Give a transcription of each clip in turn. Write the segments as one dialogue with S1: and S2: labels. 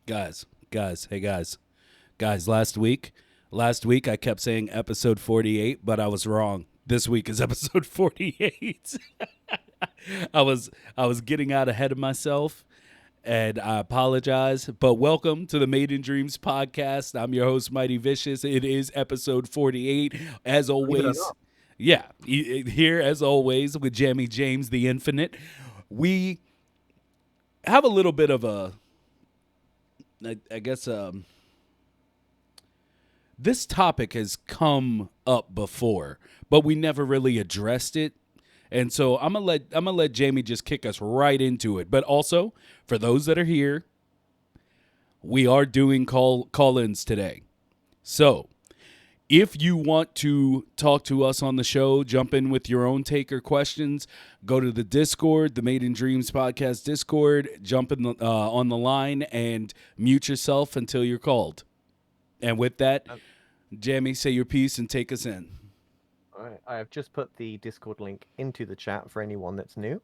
S1: Hey guys. Last week I kept saying episode 48, but I was wrong. This week is episode 48. I was getting out ahead of myself, and I apologize. But welcome to the Made in Dreams podcast. I'm your host, Mighty Vicious. It is episode 48, as
S2: Believe it or
S1: always.
S2: not.
S1: Yeah, here as always with Jamie James the Infinite. We have a little bit of a, I guess, this topic has come up before, but we never really addressed it. And so I'm gonna let Jamie just kick us right into it. But also, for those that are here, we are doing call-ins today. So if you want to talk to us on the show, jump in with your own take or questions, go to the Discord, the Made in Dreams podcast Discord, jump in on the line and mute yourself until you're called. And with that, Jamie, say your piece and take us in.
S2: All right, I have just put the Discord link into the chat for anyone that's new,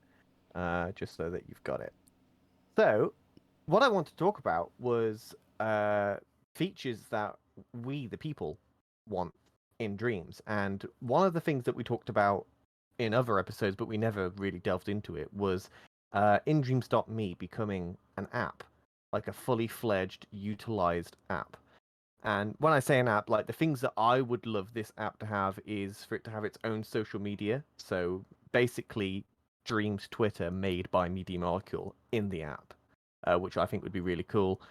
S2: just so that you've got it. So, what I want to talk about was features that we, the people, want in Dreams. And one of the things that we talked about in other episodes, but we never really delved into it, was InDreams.me becoming an app, like a fully fledged, utilized app. And when I say an app, like the things that I would love this app to have is for it to have its own social media. So basically, Dreams Twitter made by Media Molecule in the app, which I think would be really cool.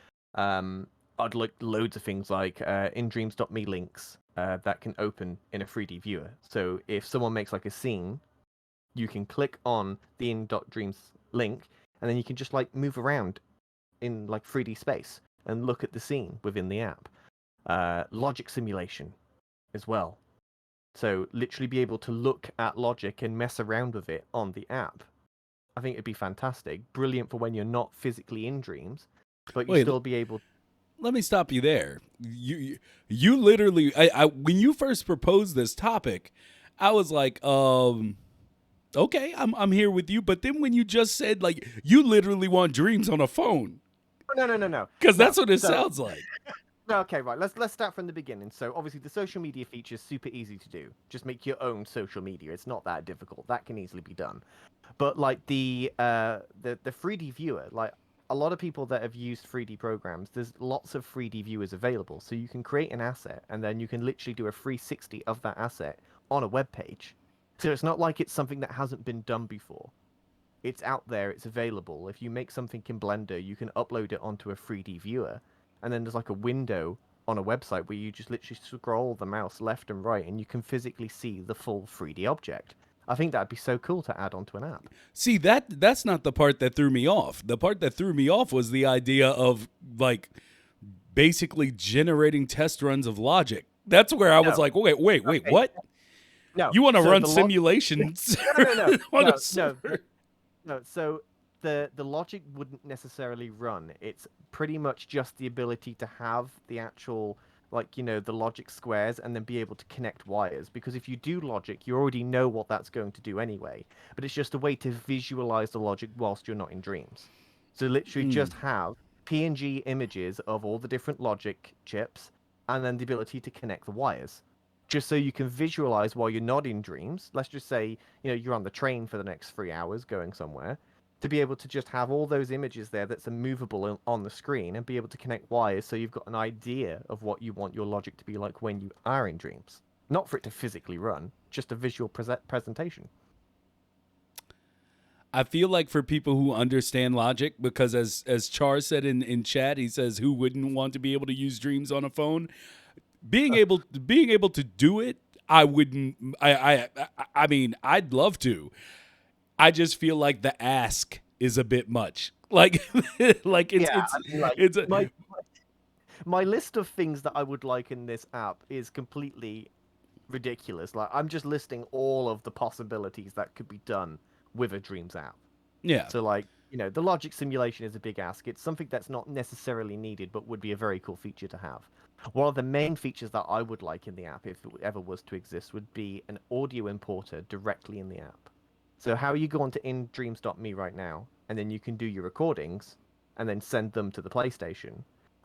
S2: I'd like loads of things like InDreams.me links that can open in a 3D viewer. So if someone makes like a scene, you can click on the in.dreams link, and then you can just like move around in like 3D space and look at the scene within the app. Logic simulation as well. So literally be able to look at logic and mess around with it on the app. I think it'd be fantastic. Brilliant for when you're not physically in Dreams, but you
S1: Wait,
S2: still be able.
S1: let me stop you there. You literally, I when you first proposed this topic, I was like, okay, I'm here with you. But then when you just said like you literally want dreams on a phone,
S2: No.
S1: because
S2: No.
S1: that's what it
S2: So
S1: sounds like.
S2: no, okay, right. Let's start from the beginning. So obviously the social media feature is super easy to do. Just make your own social media. It's not that difficult. That can easily be done. But like the 3D viewer, like a lot of people that have used 3D programs, there's lots of 3D viewers available. So you can create an asset and then you can literally do a 360 of that asset on a web page. So it's not like it's something that hasn't been done before. It's out there, it's available. If you make something in Blender, you can upload it onto a 3D viewer, and then there's like a window on a website where you just literally scroll the mouse left and right and you can physically see the full 3D object. I think that'd be so cool to add onto an app.
S1: See, that's not the part that threw me off. The part that threw me off was the idea of like basically generating test runs of logic. That's where I was
S2: No.
S1: like, wait,
S2: Okay.
S1: what?
S2: No.
S1: You want to
S2: So
S1: run
S2: the
S1: simulations
S2: no.
S1: on a
S2: No.
S1: server?
S2: No. So the logic wouldn't necessarily run. It's pretty much just the ability to have the actual, like, the logic squares and then be able to connect wires. Because if you do logic, you already know what that's going to do anyway. But it's just a way to visualize the logic whilst you're not in Dreams. So literally just have PNG images of all the different logic chips and then the ability to connect the wires. Just so you can visualize while you're not in Dreams. Let's just say, you're on the train for the next 3 hours going somewhere, to be able to just have all those images there that's movable on the screen and be able to connect wires so you've got an idea of what you want your logic to be like when you are in Dreams. Not for it to physically run, just a visual presentation.
S1: I feel like for people who understand logic, because as Char said in chat, he says who wouldn't want to be able to use dreams on a phone. Being able to do it, I wouldn't. I mean, I'd love to. I just feel like the ask is a bit much. Like like
S2: Yeah, I mean, like,
S1: it's a,
S2: my list of things that I would like in this app is completely ridiculous. Like, I'm just listing all of the possibilities that could be done with a Dreams app.
S1: yeah.
S2: So, like, the logic simulation is a big ask. It's something that's not necessarily needed, but would be a very cool feature to have. One of the main features that I would like in the app, if it ever was to exist, would be an audio importer directly in the app. So how you go onto indreams.me right now, and then you can do your recordings, and then send them to the PlayStation.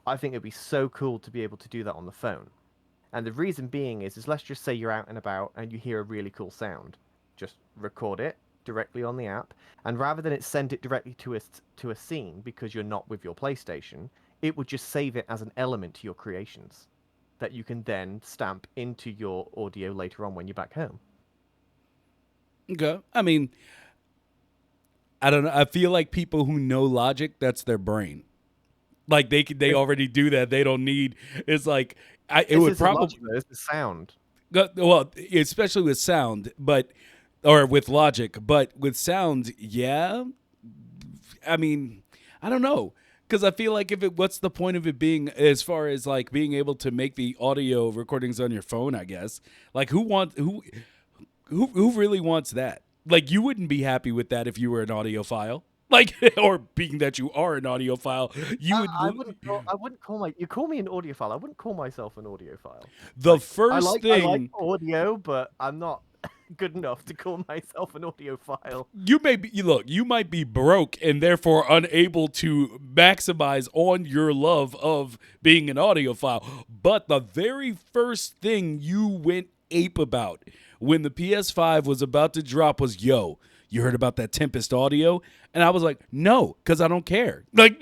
S2: I think it'd be so cool to be able to do that on the phone. And the reason being is let's just say you're out and about and you hear a really cool sound. Just record it directly on the app, and rather than it send it directly to a scene because you're not with your PlayStation, it would just save it as an element to your creations that you can then stamp into your audio later on when you're back home.
S1: Okay. I mean, I don't know. I feel like people who know Logic, that's their brain. Like they already do that. They don't need. It's like it would probably.
S2: This is sound.
S1: Well, especially with sound, or with Logic, but with sound, yeah. I mean, I don't know, because I feel like what's the point of it being, as far as like being able to make the audio recordings on your phone? I guess, like who really wants that? Like, you wouldn't be happy with that if you were an audiophile. Like, or being that you are an audiophile, you would.
S2: I wouldn't call my. You call me an audiophile. I wouldn't call myself an audiophile.
S1: The first thing.
S2: I like audio, but I'm not good enough to call myself an audiophile.
S1: You may be. Look, you might be broke and therefore unable to maximize on your love of being an audiophile. But the very first thing you went ape about when the PS5 was about to drop was, yo, you heard about that Tempest audio? And I was like, no, because I don't care. Like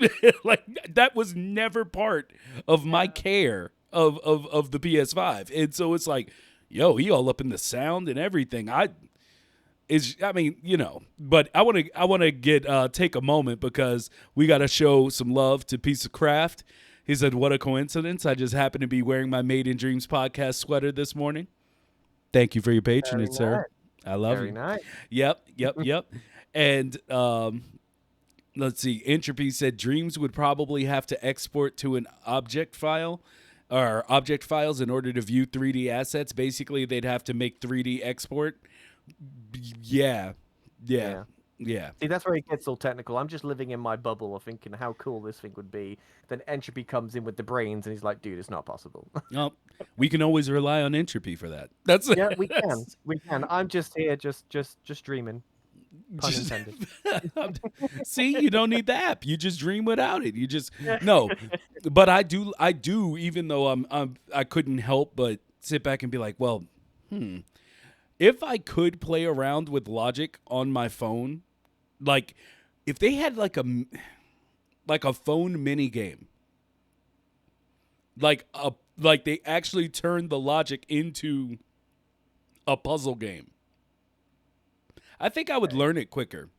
S1: that was never part of my care of the PS5. And so it's like, yo, he all up in the sound and everything. But I want to get take a moment because we got to show some love to Piece of Craft. He said, what a coincidence. I just happened to be wearing my Made in Dreams podcast sweater this morning. Thank you for your patronage, sir. I love
S2: Very
S1: you.
S2: Nice.
S1: Yep. And let's see. Entropy said Dreams would probably have to export to an object file or object files in order to view 3D assets. Basically, they'd have to make 3D export. Yeah.
S2: See, that's where it gets all technical. I'm just living in my bubble of thinking how cool this thing would be. Then Entropy comes in with the brains, and he's like, "Dude, it's not possible."
S1: Well, we can always rely on Entropy for that.
S2: We can. We can. I'm just here, just dreaming. Pun intended.
S1: See, you don't need the app. You just dream without it. You just no. But I do. Even though I couldn't help but sit back and be like, well, if I could play around with Logic on my phone, like if they had like a phone mini game, like they actually turned the Logic into a puzzle game, I think I would learn it quicker.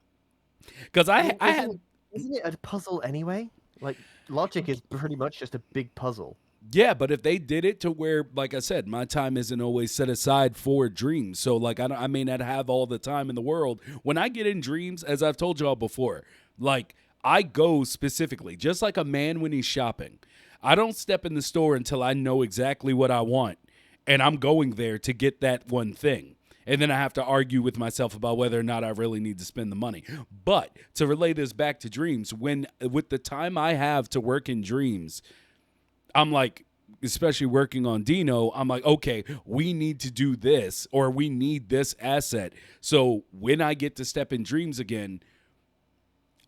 S1: Because isn't
S2: it a puzzle anyway? Like Logic is pretty much just a big puzzle.
S1: Yeah, but if they did it to where, like I said, my time isn't always set aside for Dreams. So, like, I may not have all the time in the world. When I get in Dreams, as I've told y'all before, like, I go specifically, just like a man when he's shopping. I don't step in the store until I know exactly what I want, and I'm going there to get that one thing. And then I have to argue with myself about whether or not I really need to spend the money. But to relay this back to Dreams, with the time I have to work in Dreams, I'm like, especially working on Dino, I'm like, okay, we need to do this, or we need this asset. So when I get to step in Dreams again,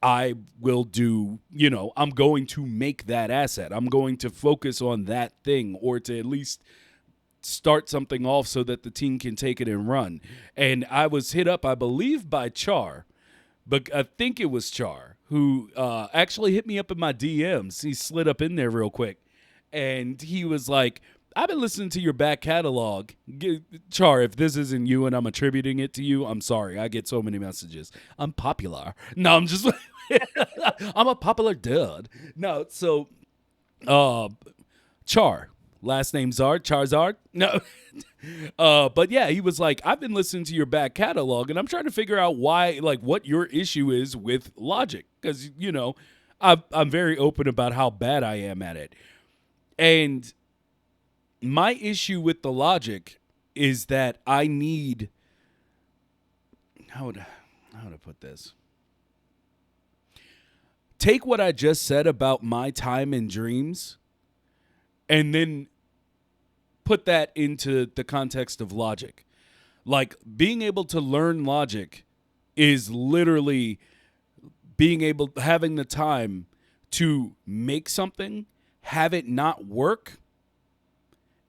S1: I will do, I'm going to make that asset. I'm going to focus on that thing, or to at least start something off so that the team can take it and run. And I was hit up, I believe, by Char, but I think it was Char, who actually hit me up in my DMs. He slid up in there real quick. And he was like, I've been listening to your back catalog. Char, if this isn't you and I'm attributing it to you, I'm sorry. I get so many messages. I'm popular. No, I'm just I'm a popular dude. No, so Char, last name Zard, Charizard. No. But yeah, he was like, I've been listening to your back catalog and I'm trying to figure out why, like, what your issue is with Logic. Because, I'm very open about how bad I am at it. And my issue with the Logic is that I need, how to put this? Take what I just said about my time in Dreams and then put that into the context of Logic. Like, being able to learn Logic is literally having the time to make something, have it not work,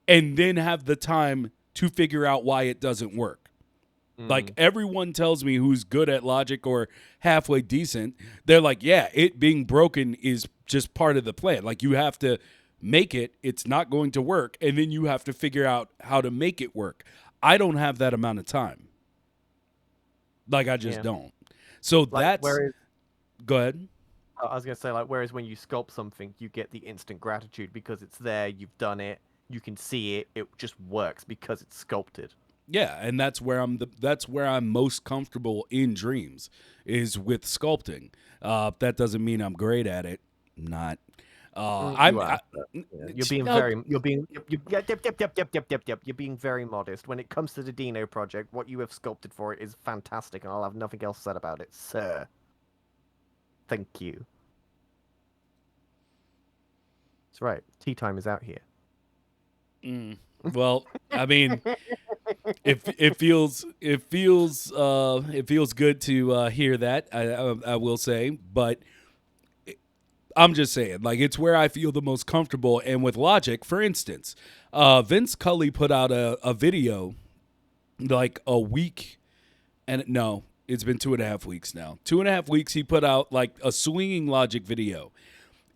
S1: and then have the time to figure out why it doesn't work. Like, everyone tells me who's good at Logic or halfway decent, they're like, yeah, it being broken is just part of the plan. Like, you have to make it, it's not going to work, and then you have to figure out how to make it work. I don't have that amount of time. Like, I just don't. So
S2: like,
S1: that's... Go ahead.
S2: I was going to say, like, whereas when you sculpt something, you get the instant gratitude because it's there, you've done it, you can see it, it just works because it's sculpted.
S1: Yeah, and that's where I'm most comfortable in Dreams, is with sculpting. That doesn't mean I'm great at it. I'm not.
S2: You're being You're being very modest. When it comes to the Dino project, what you have sculpted for it is fantastic, and I'll have nothing else said about it, sir. Thank you. That's right. Tea time is out here.
S1: Well, I mean, it feels good to hear that. I will say, but I'm just saying, like, it's where I feel the most comfortable. And with Logic, for instance, Vince Cully put out a video like a week, and no, it's been 2.5 weeks now. 2.5 weeks he put out like a swinging Logic video,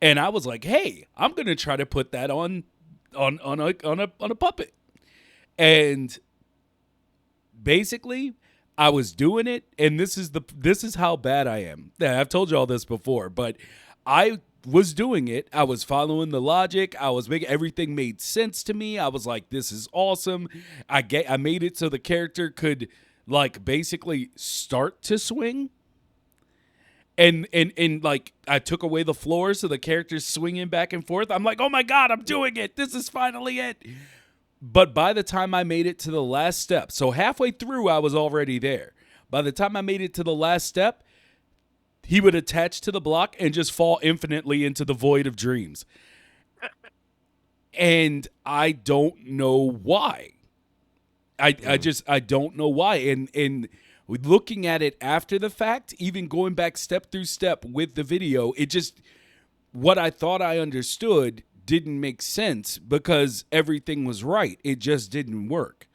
S1: and I was like, hey, I'm gonna try to put that on a puppet. And basically, I was doing it, and this is how bad I am. Yeah, I've told you all this before, but I was doing it. I was following the logic. I was making everything made sense to me. I was like, this is awesome. I made it so the character could like basically start to swing. And like I took away the floor so the character's swinging back and forth. I'm like, oh my God, I'm doing it. This is finally it. But by the time I made it to the last step, so halfway through I was already there. By the time I made it to the last step, he would attach to the block and just fall infinitely into the void of dreams. And I don't know why. I don't know why. And looking at it after the fact, even going back step through step with the video, it just, what I thought I understood didn't make sense because everything was right. It just didn't work.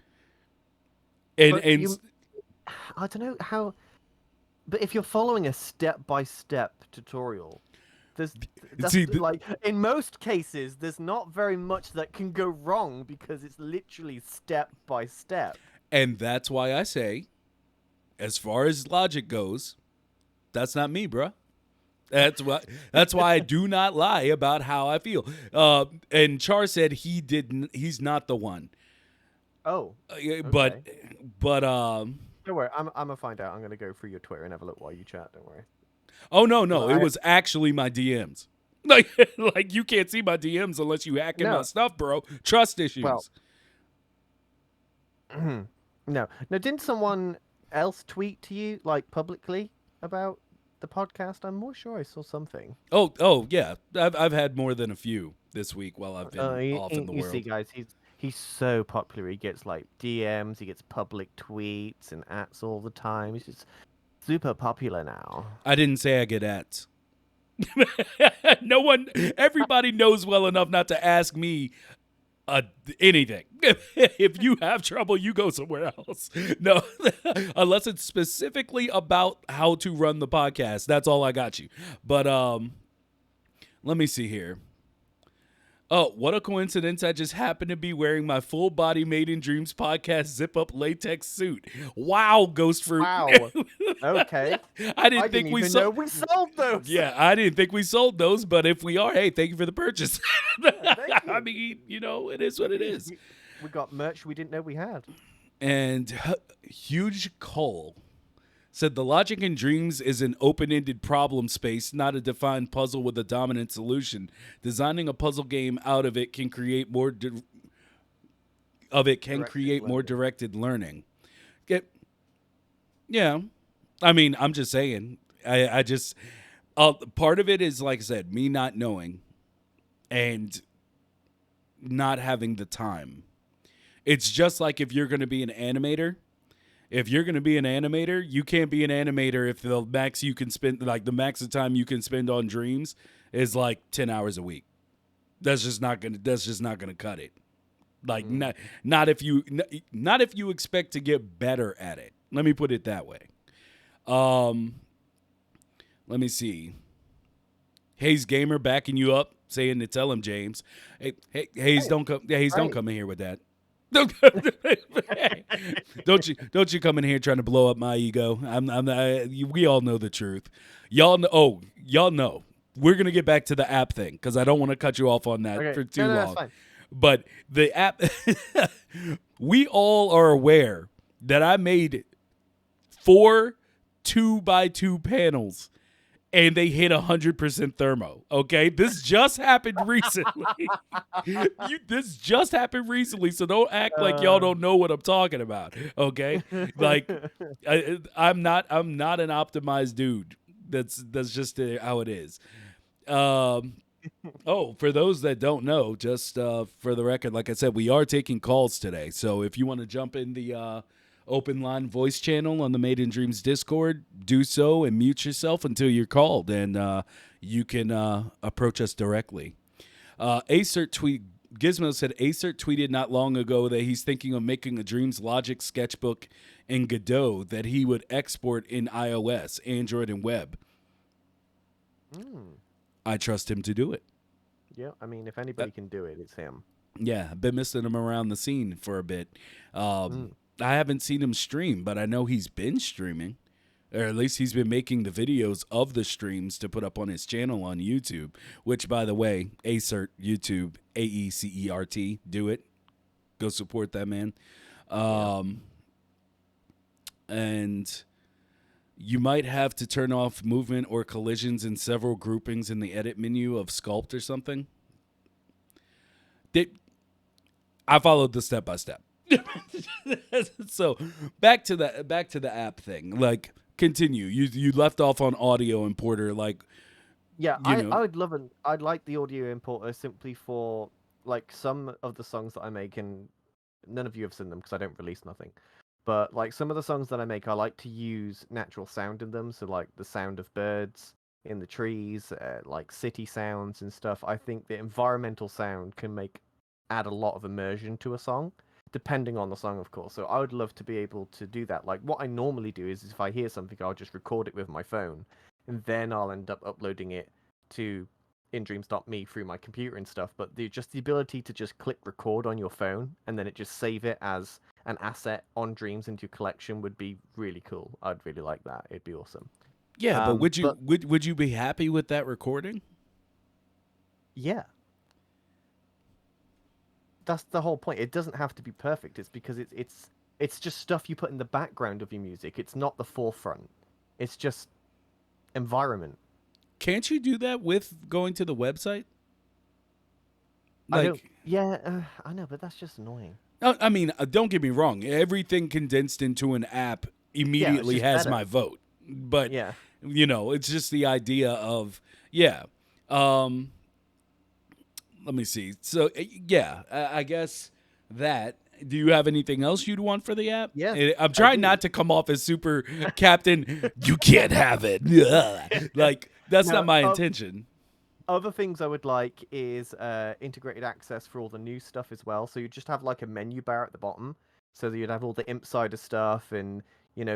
S1: I
S2: don't know how, but if you're following a step-by-step tutorial, like in most cases, there's not very much that can go wrong because it's literally step by step.
S1: And that's why I say, as far as logic goes, that's not me, bruh. That's why I do not lie about how I feel. And Char said he's not the one.
S2: Oh, okay.
S1: but
S2: don't worry, I'm gonna find out. I'm gonna go through your Twitter and have a look while you chat. Don't worry.
S1: Oh no, it was actually my DMs. Like you can't see my DMs unless you hack in my stuff, bro. Trust issues.
S2: Well, no, didn't someone else tweet to you like publicly about the podcast? I'm more sure I saw something.
S1: Oh yeah, I've had more than a few this week while I've been off in the world.
S2: You see, guys, he's so popular. He gets like DMs, he gets public tweets and ats all the time. He's just super popular now.
S1: I didn't say I get ats. Everybody knows well enough not to ask me anything. If you have trouble, you go somewhere else. No, unless it's specifically about how to run the podcast. That's all I got you. But let me see here. Oh, what a coincidence. I just happened to be wearing my full body Made in Dreams podcast zip-up latex suit. Wow, Ghost Fruit.
S2: Wow. Okay.
S1: I didn't think we
S2: know we sold those.
S1: Yeah, I didn't think we sold those, but if we are, hey, thank you for the purchase. I mean, it is what it is.
S2: We got merch we didn't know we had.
S1: And Huge Cole said the logic in Dreams is an open-ended problem space, not a defined puzzle with a dominant solution. Designing a puzzle game out of it can create more directed learning. Yeah. I mean, I'm just saying. I just part of it is, like I said, me not knowing and not having the time. It's just like if you're going to be an animator. If you're going to be an animator, you can't be an animator if the max of time you can spend on Dreams is like 10 hours a week. That's just not gonna. That's just not gonna cut it. Like
S2: Mm.
S1: not if you expect to get better at it. Let me put it that way. Um, let me see. Hayes Gamer backing you up, saying to tell him James. Hayes,
S2: Hey,
S1: don't come. Yeah, Hayes, don't
S2: right.
S1: come in here with that. Don't don't you come in here trying to blow up my ego. We all know the truth. Y'all know. Oh, y'all know. We're gonna get back to the app thing because I don't want to cut you off on that
S2: Okay.
S1: for
S2: No,
S1: too
S2: no, that's
S1: long.
S2: fine.
S1: But the app, we all are aware that I made 4 2x2 panels and they hit 100% thermo. Okay, this just happened recently. This just happened recently, so don't act like y'all
S2: Uh,
S1: don't know what I'm talking about. Okay, like I'm not an optimized dude. That's just how it is. Um, Oh, for those that don't know, just for the record, like I said, we are taking calls today. So if you want to jump in the open line voice channel on the Made in Dreams Discord, do so and mute yourself until you're called, and you can approach us directly. Acert tweet Gizmo said Acert tweeted not long ago that he's thinking of making a Dreams Logic sketchbook in Godot that he would export in iOS, Android, and web.
S2: mm.
S1: I trust him to do it.
S2: Yeah, I mean, if anybody can do it, it's him.
S1: Yeah, I've been missing him around the scene for a bit.
S2: Mm.
S1: I haven't seen him stream, but I know he's been streaming, or at least he's been making the videos of the streams to put up on his channel on YouTube. Which, by the way, Acert YouTube, AECERT, do it. Go support that man.
S2: Yeah.
S1: And you might have to turn off movement or collisions in several groupings in the edit menu of Sculpt or something. I followed the step by step. So back to the app thing. Like, continue. You left off on audio importer. Like,
S2: Yeah,
S1: you know,
S2: I'd like the audio importer simply for like some of the songs that I make, and none of you have seen them because I don't release nothing. But like some of the songs that I make, I like to use natural sound in them, so like the sound of birds in the trees, like city sounds and stuff. I think the environmental sound can add a lot of immersion to a song, depending on the song, of course. So I would love to be able to do that. Like what I normally do is if I hear something, I'll just record it with my phone, and then I'll end up uploading it to indreams.me through my computer and stuff. But just the ability to just click record on your phone and then it just save it as an asset on Dreams into your collection would be really cool. I'd really like that. It'd be awesome.
S1: yeah. But
S2: But
S1: would you be happy with that recording?
S2: yeah, that's the whole point. It doesn't have to be perfect. It's because it's just stuff you put in the background of your music. It's not the forefront. It's just environment.
S1: Can't you do that with going to the website?
S2: I don't.
S1: Like,
S2: Yeah, I know, but that's just annoying.
S1: I mean, don't get me wrong. Everything condensed into an app
S2: Yeah, it's
S1: immediately
S2: just
S1: has
S2: better.
S1: my vote. But
S2: Yeah.
S1: it's just the idea of yeah. Um, let me see. So yeah, I guess that. Do you have anything else you'd want for the app?
S2: Yes,
S1: I'm
S2: I
S1: trying
S2: do.
S1: not to come off as super captain. You can't have it. Ugh. Like that's not
S2: Now,
S1: my intention.
S2: other things I would like is integrated access for all the new stuff as well. So you just have like a menu bar at the bottom, so that you'd have all the Impsider stuff and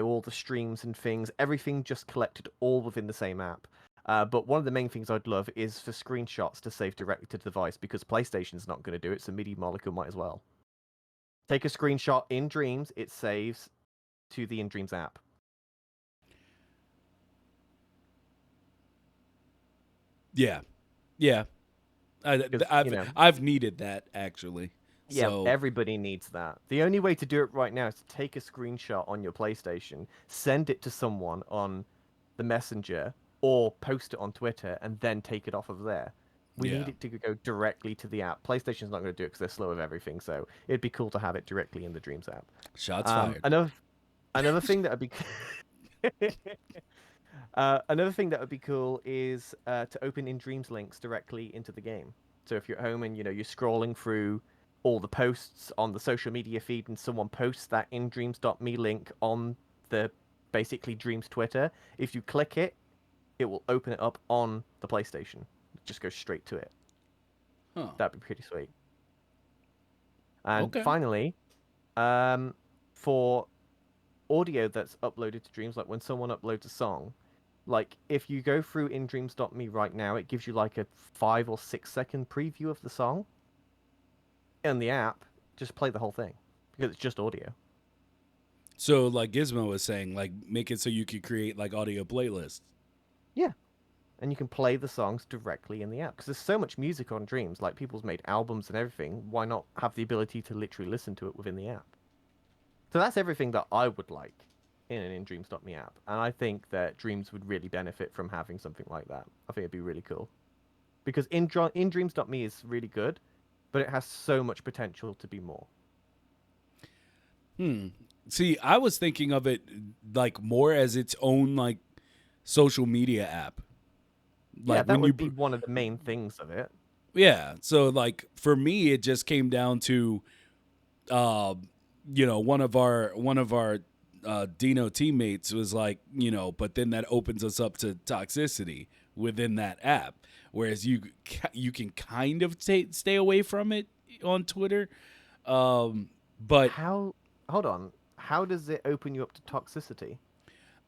S2: all the streams and things, everything just collected all within the same app. But one of the main things I'd love is for screenshots to save directly to the device because PlayStation's not going to do it, so MIDI molecule might as well. Take a screenshot in Dreams, it saves to the In Dreams app.
S1: Yeah, yeah.
S2: Because,
S1: I've needed that actually.
S2: yeah,
S1: So
S2: everybody needs that. The only way to do it right now is to take a screenshot on your PlayStation, send it to someone on the Messenger, or post it on Twitter, and then take it off of there. We
S1: yeah,
S2: need it to go directly to the app. PlayStation's not going to do it because they're slow with everything, so it'd be cool to have it directly in the Dreams app.
S1: shots fired.
S2: Another thing that would be another thing that would be cool is to open in Dreams links directly into the game. So if you're at home and you're scrolling through all the posts on the social media feed and someone posts that indreams.me link on the basically Dreams Twitter, if you click it, it will open it up on the PlayStation. Just go straight to it.
S1: Huh.
S2: That'd be pretty sweet. And
S1: Okay.
S2: finally, for audio that's uploaded to Dreams, like when someone uploads a song, like if you go through in dreams.me right now, it gives you like a 5 or 6 second preview of the song. In the app, just play the whole thing because it's just audio.
S1: So like Gizmo was saying, like make it so you could create like audio playlists.
S2: Yeah. And you can play the songs directly in the app because there's so much music on Dreams, like people's made albums and everything. Why not have the ability to literally listen to it within the app? So that's everything that I would like in an in dreams.me app. And I think that Dreams would really benefit from having something like that. I think it'd be really cool. Because in dreams.me is really good, but it has so much potential to be more.
S1: See, I was thinking of it like more as its own like social media app.
S2: Yeah,
S1: Like
S2: that
S1: when
S2: would be one of the main things of it.
S1: yeah. So like for me, it just came down to, uh, one of our Dino teammates was like, but then that opens us up to toxicity within that app. Whereas you can kind of stay away from it on Twitter, but
S2: How? Hold on. How does it open you up to toxicity?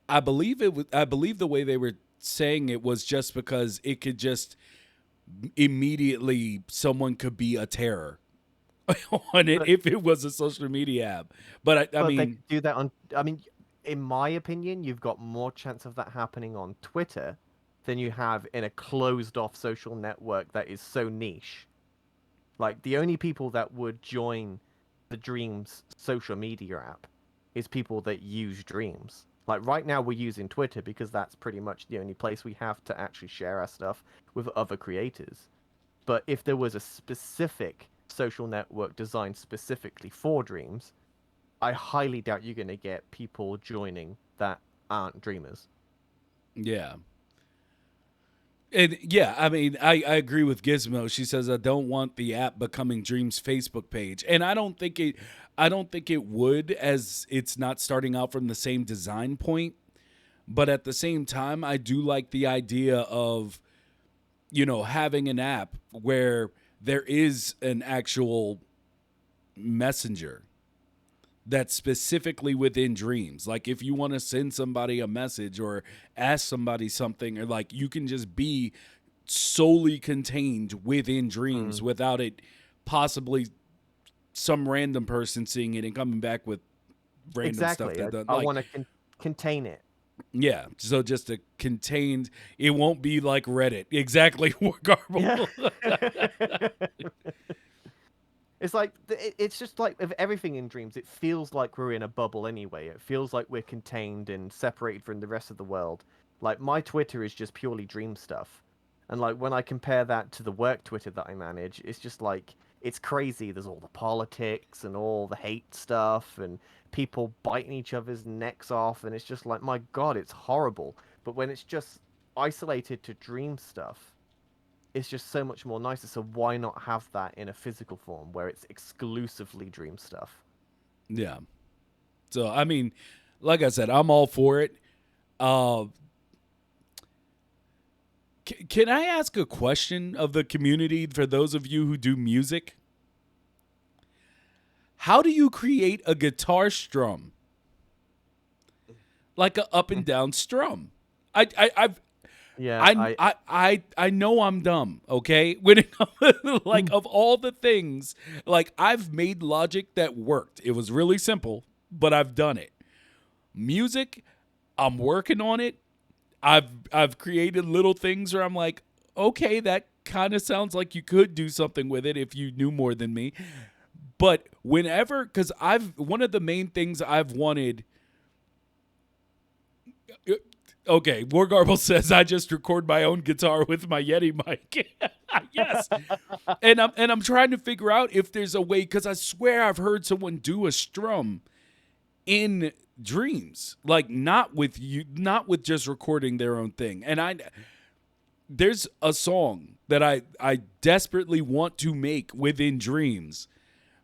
S1: I believe it was. I believe the way they were saying it was just because it could just immediately someone could be a terror on it
S2: But
S1: if it was a social media app. But I
S2: but they
S1: mean,
S2: could do that on. I mean, in my opinion, you've got more chance of that happening on Twitter than you have in a closed-off social network that is so niche. Like the only people that would join the Dreams social media app is people that use Dreams. Like right now, we're using Twitter because that's pretty much the only place we have to actually share our stuff with other creators. But if there was a specific social network designed specifically for Dreams, I highly doubt you're going to get people joining that aren't dreamers.
S1: yeah. And yeah, I mean, I agree with Gizmo. She says I don't want the app becoming Dream's Facebook page, and I don't think it would, as it's not starting out from the same design point. But at the same time, I do like the idea of having an app where there is an actual messenger that's specifically within Dreams. Like if you want to send somebody a message or ask somebody something, or like you can just be solely contained within Dreams
S2: Mm.
S1: without it possibly some random person seeing it and coming back with random stuff
S2: Exactly.
S1: that doesn't
S2: I
S1: like.
S2: want to contain it.
S1: Yeah, so just a contained, it won't be like Reddit. Exactly,
S2: Yeah.
S1: Garble.
S2: It's like it's just like with everything in Dreams, it feels like we're in a bubble anyway. It feels like we're contained and separated from the rest of the world. Like my Twitter is just purely Dream stuff. And like when I compare that to the work Twitter that I manage, it's just like it's crazy. There's all the politics and all the hate stuff and people biting each other's necks off and it's just like my God, it's horrible. But when it's just isolated to Dream stuff, it's just so much more nicer. So why not have that in a physical form where it's exclusively Dream stuff?
S1: Yeah. So I mean, like I said, I'm all for it. Uh, can I ask a question of the community for those of you who do music? How do you create a guitar strum? Like a up and down strum. I've
S2: Yeah,
S1: I know I'm dumb, okay? When it comes like of all the things, like I've made logic that worked. It was really simple, but I've done it. Music, I'm working on it. I've created little things where I'm like, okay, that kind of sounds like you could do something with it if you knew more than me. But whenever, because one of the main things I've wanted. Okay, War Garble says I just record my own guitar with my Yeti mic. Yes, and I'm trying to figure out if there's a way, because I swear I've heard someone do a strum in Dreams, like not with just recording their own thing. And there's a song that I desperately want to make within Dreams,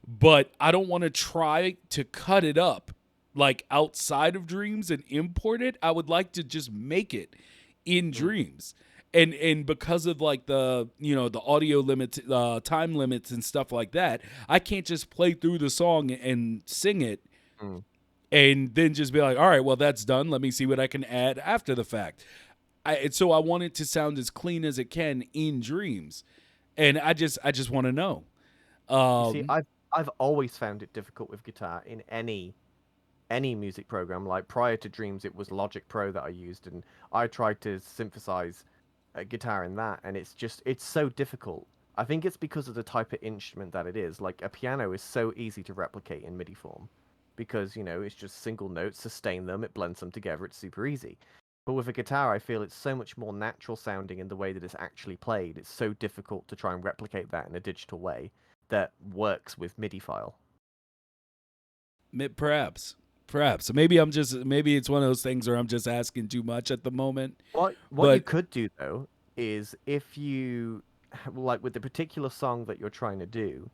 S1: but I don't want to try to cut it up like outside of Dreams and import it. I would like to just make it in Dreams. and because of like the the audio limits, time limits and stuff like that, I can't just play through the song and sing it
S2: Mm.
S1: and then just be like, all right, well, that's done, let me see what I can add after the fact. So I want it to sound as clean as it can in Dreams, and I just want to know.
S2: You see,
S1: um
S2: I've always found it difficult with guitar in any music program. Like prior to Dreams, it was Logic Pro that I used, and I tried to synthesize a guitar in that, and it's so difficult. I think it's because of the type of instrument that it is. Like a piano is so easy to replicate in MIDI form because, it's just single notes, sustain them, it blends them together, it's super easy. But with a guitar, I feel it's so much more natural sounding in the way that it's actually played. It's so difficult to try and replicate that in a digital way that works with MIDI file.
S1: Perhaps maybe it's one of those things where I'm just asking too much at the moment.
S2: What you
S1: But
S2: could do though is if you like with the particular song that you're trying to do,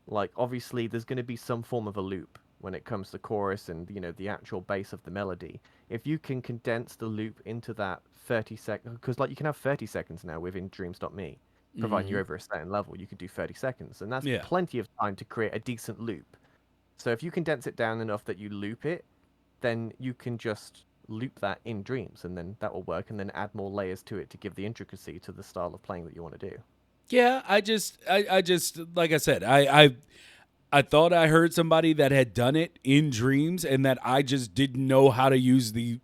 S2: like obviously there's going to be some form of a loop when it comes to chorus and the actual bass of the melody. If you can condense the loop into that 30 second, because like you can have 30 seconds now within Dreams.me, providing you're over a certain level, you can do 30 seconds, and that's
S1: yeah.
S2: plenty of time to create a decent loop. So if you condense it down enough that you loop it, then you can just loop that in Dreams, and then that will work, and then add more layers to it to give the intricacy to the style of playing that you want to do.
S1: Yeah, I just like I said, I thought I heard somebody that had done it in Dreams, and that I just didn't know how to use the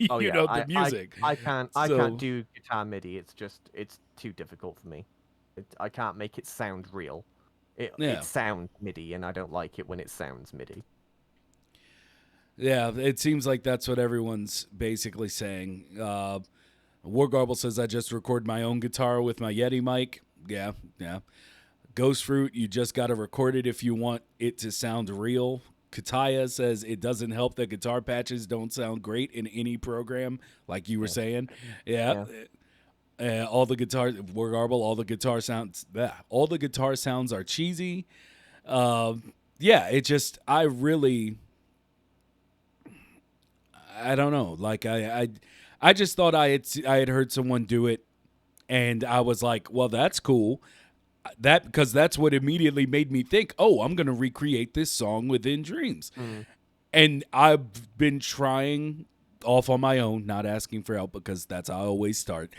S2: Oh yeah,
S1: the music.
S2: I can't
S1: So
S2: do guitar MIDI. It's too difficult for me. I can't make it sound real. It
S1: yeah,
S2: sounds MIDI, and I don't like it when it sounds MIDI.
S1: yeah, it seems like that's what everyone's basically saying. Wargarble says I just record my own guitar with my Yeti mic. Yeah, yeah. Ghost Fruit, you just got to record it if you want it to sound real. Kataya says it doesn't help that guitar patches don't sound great in any program, like you were
S2: Yeah,
S1: saying. Yeah.
S2: yeah.
S1: All the guitar, Wargarble, all the guitar sounds are cheesy. Yeah, it just, I don't know. Like I just thought I had heard someone do it, and I was like, well, that's cool. Because that's what immediately made me think, oh, I'm gonna recreate this song within Dreams.
S2: Mm.
S1: And I've been trying off on my own, not asking for help because that's how I always start.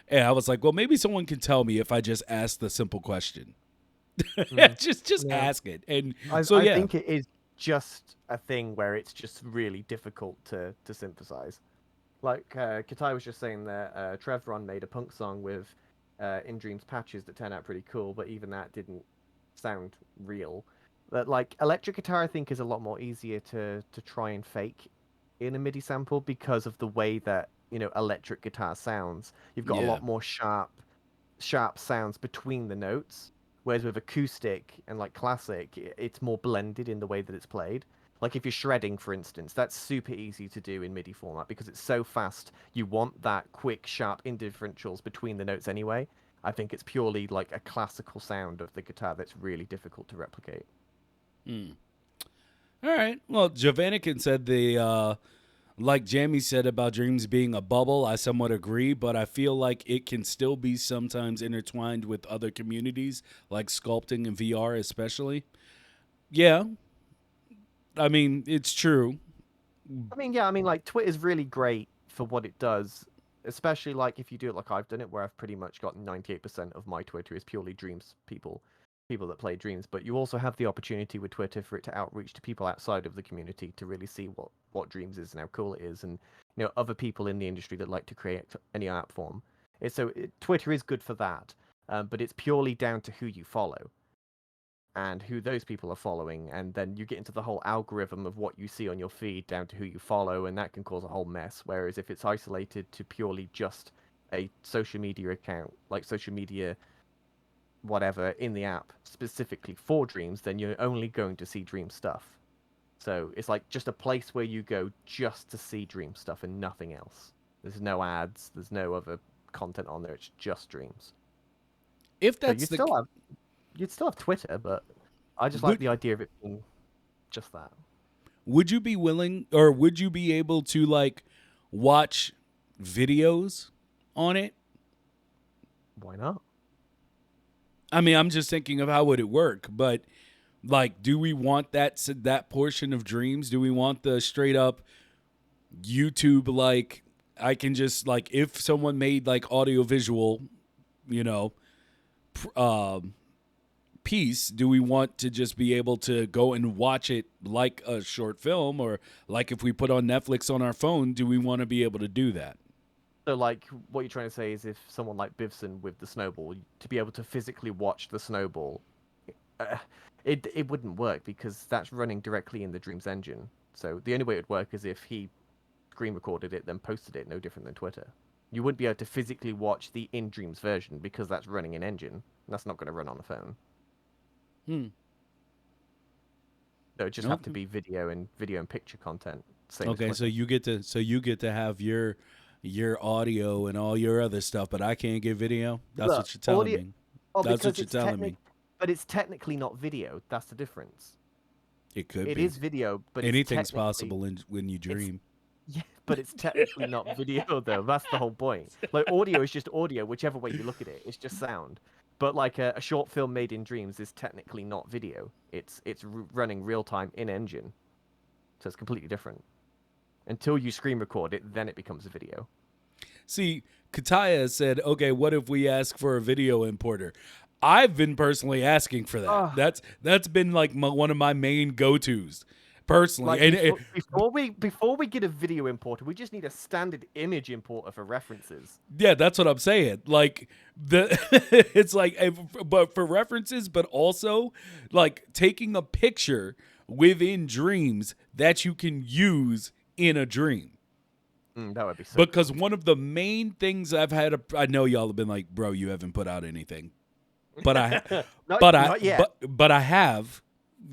S1: And I was like, well, maybe someone can tell me if I just ask the simple question.
S2: Mm.
S1: just
S2: Yeah.
S1: ask it. And
S2: I
S1: so
S2: I
S1: yeah.
S2: think it is just a thing where it's just really difficult to synthesize. Like Katai was just saying that Trevron made a punk song with In Dreams patches that turned out pretty cool, but even that didn't sound real. But like electric guitar, I think is a lot more easier to try and fake in a MIDI sample because of the way that electric guitar sounds. You've got a
S1: Yeah.
S2: lot more sharp sounds between the notes, whereas with acoustic and like classic, it's more blended in the way that it's played. Like if you're shredding, for instance, that's super easy to do in MIDI format because it's so fast. You want that quick, sharp indifferentials between the notes anyway. I think it's purely like a classical sound of the guitar that's really difficult to replicate.
S1: Hmm. All right. Well, Jovanikin said like Jamie said about Dreams being a bubble, I somewhat agree, but I feel like it can still be sometimes intertwined with other communities, like sculpting and VR especially. Yeah, I mean, it's true.
S2: I mean, yeah, I mean, like Twitter's really great for what it does, especially like if you do it like I've done it, where I've pretty much got 98% of my Twitter is purely Dreams people that play Dreams. But you also have the opportunity with Twitter for it to outreach to people outside of the community to really see what Dreams is and how cool it is, and other people in the industry that like to create any art form. Twitter is good for that, but it's purely down to who you follow and who those people are following, and then you get into the whole algorithm of what you see on your feed down to who you follow, and that can cause a whole mess. Whereas if it's isolated to purely just a social media account, like social media whatever in the app specifically for Dreams, then you're only going to see Dream stuff. So it's like just a place where you go just to see Dream stuff and nothing else. There's no ads, there's no other content on there, it's just Dreams.
S1: If
S2: So
S1: that's the
S2: you'd still have Twitter, but I just like
S1: would
S2: the idea of it being just that.
S1: would you be willing, or would you be able to like watch videos on it?
S2: Why not?
S1: I mean, I'm just thinking of how would it work, but like, do we want that portion of Dreams? Do we want the straight up YouTube, like, I can just, like, if someone made like audio visual, you know, piece, do we want to just be able to go and watch it like a short film, or like if we put on Netflix on our phone, do we want to be able to do that?
S2: So, like, what you're trying to say is if someone like Bivson with the snowball, to be able to physically watch the snowball, uh, it wouldn't work because that's running directly in the Dreams engine. So the only way it would work is if he screen recorded it, then posted it, no different than Twitter. You wouldn't be able to physically watch the in Dreams version because that's running in engine. And that's not going to run on a phone. So it just have to be video and picture content. Same
S1: Okay,
S2: as
S1: so you get to have your audio and all your other stuff, but I can't get video. That's
S2: Look,
S1: what you're telling
S2: audio,
S1: me.
S2: oh,
S1: That's
S2: because
S1: what you're
S2: it's
S1: telling me.
S2: but it's technically not video. That's the difference.
S1: It could
S2: It
S1: be.
S2: is video, but
S1: Anything's
S2: it's technically,
S1: possible when you dream.
S2: yeah, but it's technically not video though. That's the whole point. Like audio is just audio, whichever way you look at it. It's just sound. But like a short film made in Dreams is technically not video. It's running real time in engine, so it's completely different. Until you screen record it, then it becomes a video.
S1: See, Kataya said, "Okay, what if we ask for a video importer?" I've been personally asking for that.
S2: Ugh.
S1: That's been like one of my main go-tos personally.
S2: Like before we get a video importer, we just need a standard image importer for references.
S1: Yeah, that's what I'm saying. Like it's like, but for references, but also like taking a picture within Dreams that you can use in a dream.
S2: That would be so.
S1: Because one of the main things I know y'all have been like, bro, you haven't put out anything, but
S2: Not yet.
S1: but I have.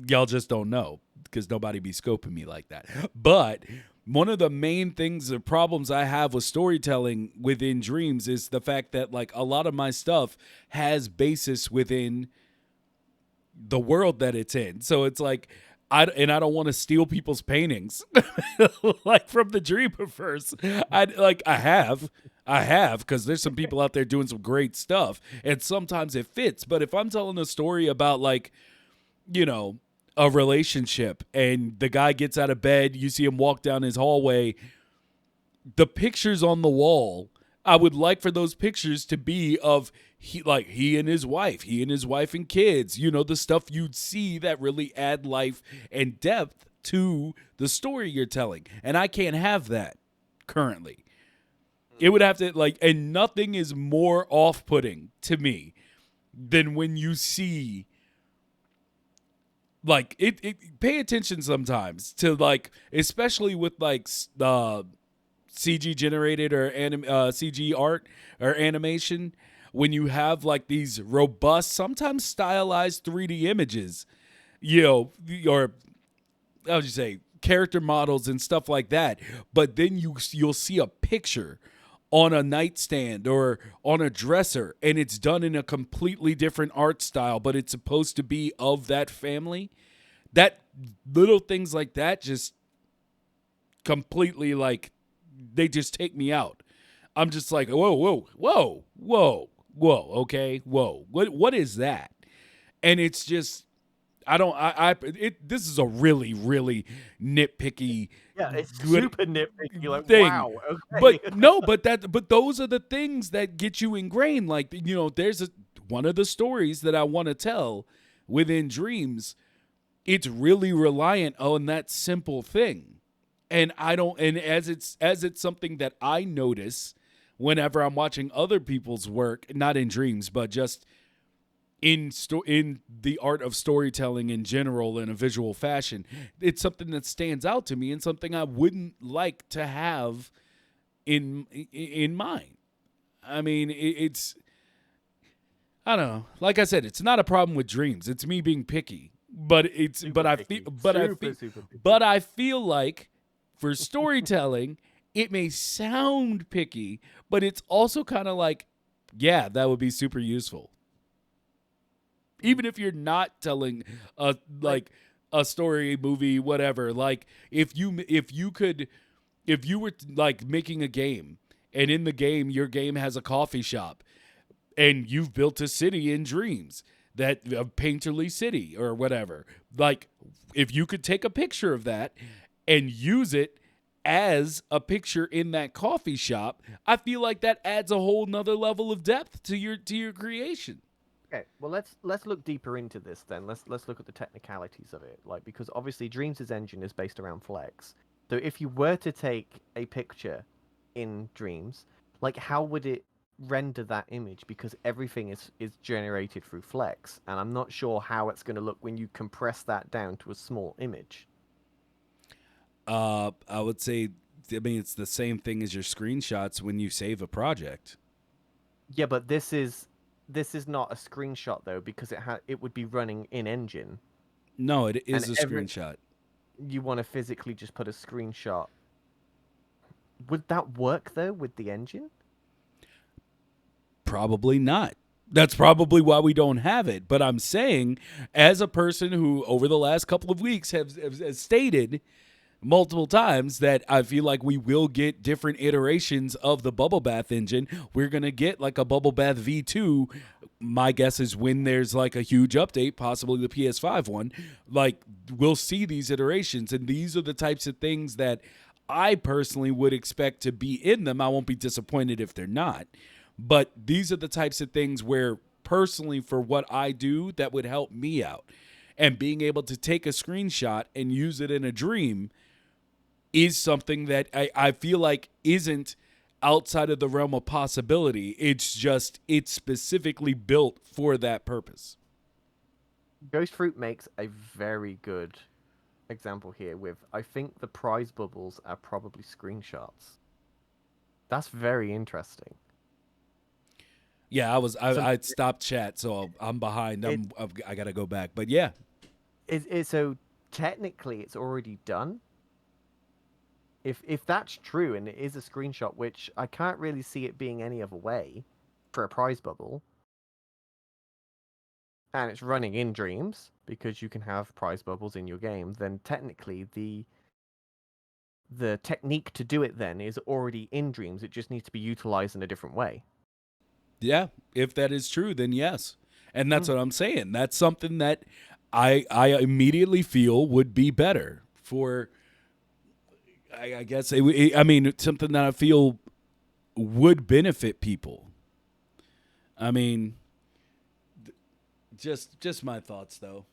S1: Y'all just don't know because nobody be scoping me like that. But one of the main things, the problems I have with storytelling within Dreams is the fact that like a lot of my stuff has basis within the world that it's in. So it's like, I don't want to steal people's paintings like from the Dreamiverse. I have because there's some people out there doing some great stuff, and sometimes it fits. But if I'm telling a story about like, you know, a relationship and the guy gets out of bed, you see him walk down his hallway, the pictures on the wall, I would like for those pictures to be of he and his wife and kids, you know, the stuff you'd see that really add life and depth to the story you're telling. And I can't have that currently. It would have to like, and nothing is more off-putting to me than when you see like it pay attention sometimes to like, especially with like CG generated or CG art or animation, when you have like these robust, sometimes stylized 3D images, you know, or how would you say, character models and stuff like that. But then you'll see a picture on a nightstand or on a dresser, and it's done in a completely different art style, but it's supposed to be of that family. That little things like that just completely like, they just take me out. I'm just like, whoa, okay, whoa. What is that? And it's just, this is a really, really nitpicky,
S2: Yeah, it's
S1: good
S2: super nitpicky. Like,
S1: thing.
S2: wow, okay.
S1: But those are the things that get you ingrained. Like, you know, there's one of the stories that I want to tell within Dreams. It's really reliant on that simple thing. And as it's something that I notice whenever I'm watching other people's work, not in Dreams, but just in the art of storytelling in general in a visual fashion, it's something that stands out to me and something I wouldn't like to have in mine. I mean, it's, I don't know. Like I said, it's not a problem with Dreams. It's me being picky. But I feel like for storytelling, it may sound picky, but it's also kind of like, yeah, that would be super useful. Even if you're not telling a story, movie, whatever. Like if you were like making a game, and in the game your game has a coffee shop, and you've built a city in Dreams, that a painterly city or whatever. Like, if you could take a picture of that and use it as a picture in that coffee shop, I feel like that adds a whole nother level of depth to your creation.
S2: Okay, well let's look deeper into this then. Let's look at the technicalities of it. Like, because obviously Dreams' engine is based around Flex. So if you were to take a picture in Dreams, like how would it render that image? Because everything is generated through Flex, and I'm not sure how it's going to look when you compress that down to a small image.
S1: I would say, I mean, it's the same thing as your screenshots when you save a project.
S2: Yeah, but this is not a screenshot though, because it would be running in engine.
S1: No, it
S2: And
S1: is a screenshot.
S2: you want to physically just put a screenshot. Would that work though with the engine?
S1: Probably not. That's probably why we don't have it. But I'm saying, as a person who, over the last couple of weeks, has stated multiple times that I feel like we will get different iterations of the Bubble Bath engine. We're going to get like a Bubble Bath V2. My guess is when there's like a huge update, possibly the PS5 one, like we'll see these iterations. And these are the types of things that I personally would expect to be in them. I won't be disappointed if they're not. But these are the types of things where personally for what I do, that would help me out. And being able to take a screenshot and use it in a dream is something that I feel like isn't outside of the realm of possibility. It's just, it's specifically built for that purpose.
S2: Ghost Fruit makes a very good example here with, I think the prize bubbles are probably screenshots. That's very interesting.
S1: Yeah,
S2: So
S1: I stopped chat, so I'm behind.
S2: it,
S1: I got to go back. But yeah.
S2: so technically it's already done. If that's true and it is a screenshot, which I can't really see it being any other way for a prize bubble, and it's running in Dreams because you can have prize bubbles in your game, then technically the technique to do it then is already in Dreams. It just needs to be utilized in a different way.
S1: Yeah, if that is true, then yes. And that's what I'm saying. That's something that I immediately feel would be better for, I guess, I mean, it's something that I feel would benefit people. I mean, just my thoughts, though.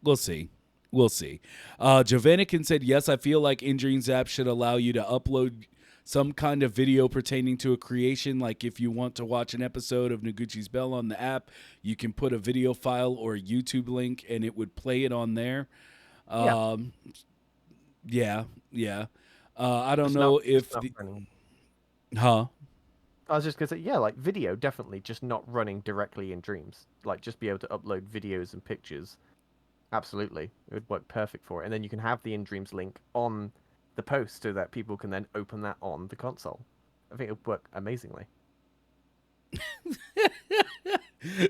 S1: We'll see. We'll see. Jovanikin said, yes, I feel like InDreams app should allow you to upload some kind of video pertaining to a creation. Like if you want to watch an episode of Noguchi's Bell on the app, you can put a video file or a YouTube link and it would play it on there. Yeah. I don't know if huh?
S2: I was just gonna say, yeah, like video, definitely, just not running directly in Dreams. Like, just be able to upload videos and pictures. Absolutely, it would work perfect for it. And then you can have the InDreams link on the post so that people can then open that on the console. I think it would work amazingly.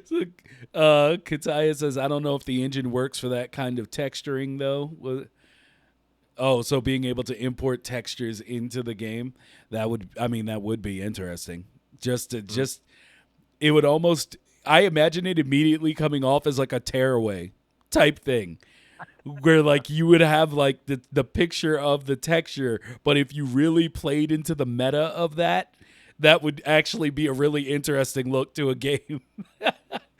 S1: So, Kataya says, I don't know if the engine works for that kind of texturing though. Oh, so being able to import textures into the game, that would be interesting. Just it would almost, I imagine it immediately coming off as like a tearaway type thing. Where like you would have like the picture of the texture, but if you really played into the meta of that, that would actually be a really interesting look to a game.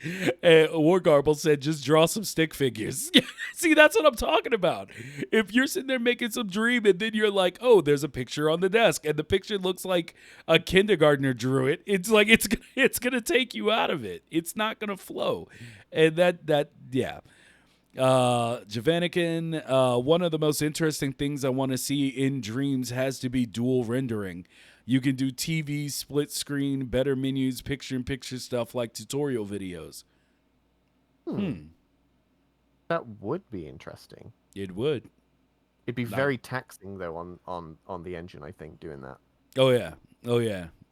S1: Wargarble said, just draw some stick figures. See, that's what I'm talking about. If you're sitting there making some dream and then you're like, oh, there's a picture on the desk and the picture looks like a kindergartner drew it, it's like it's gonna take you out of it. It's not gonna flow. And yeah. Javanikin, one of the most interesting things I want to see in Dreams has to be dual rendering. You can do TV, split screen, better menus, picture-in-picture stuff like tutorial videos.
S2: That would be interesting.
S1: It would.
S2: It'd be very taxing though on the engine, I think, doing that.
S1: Oh yeah.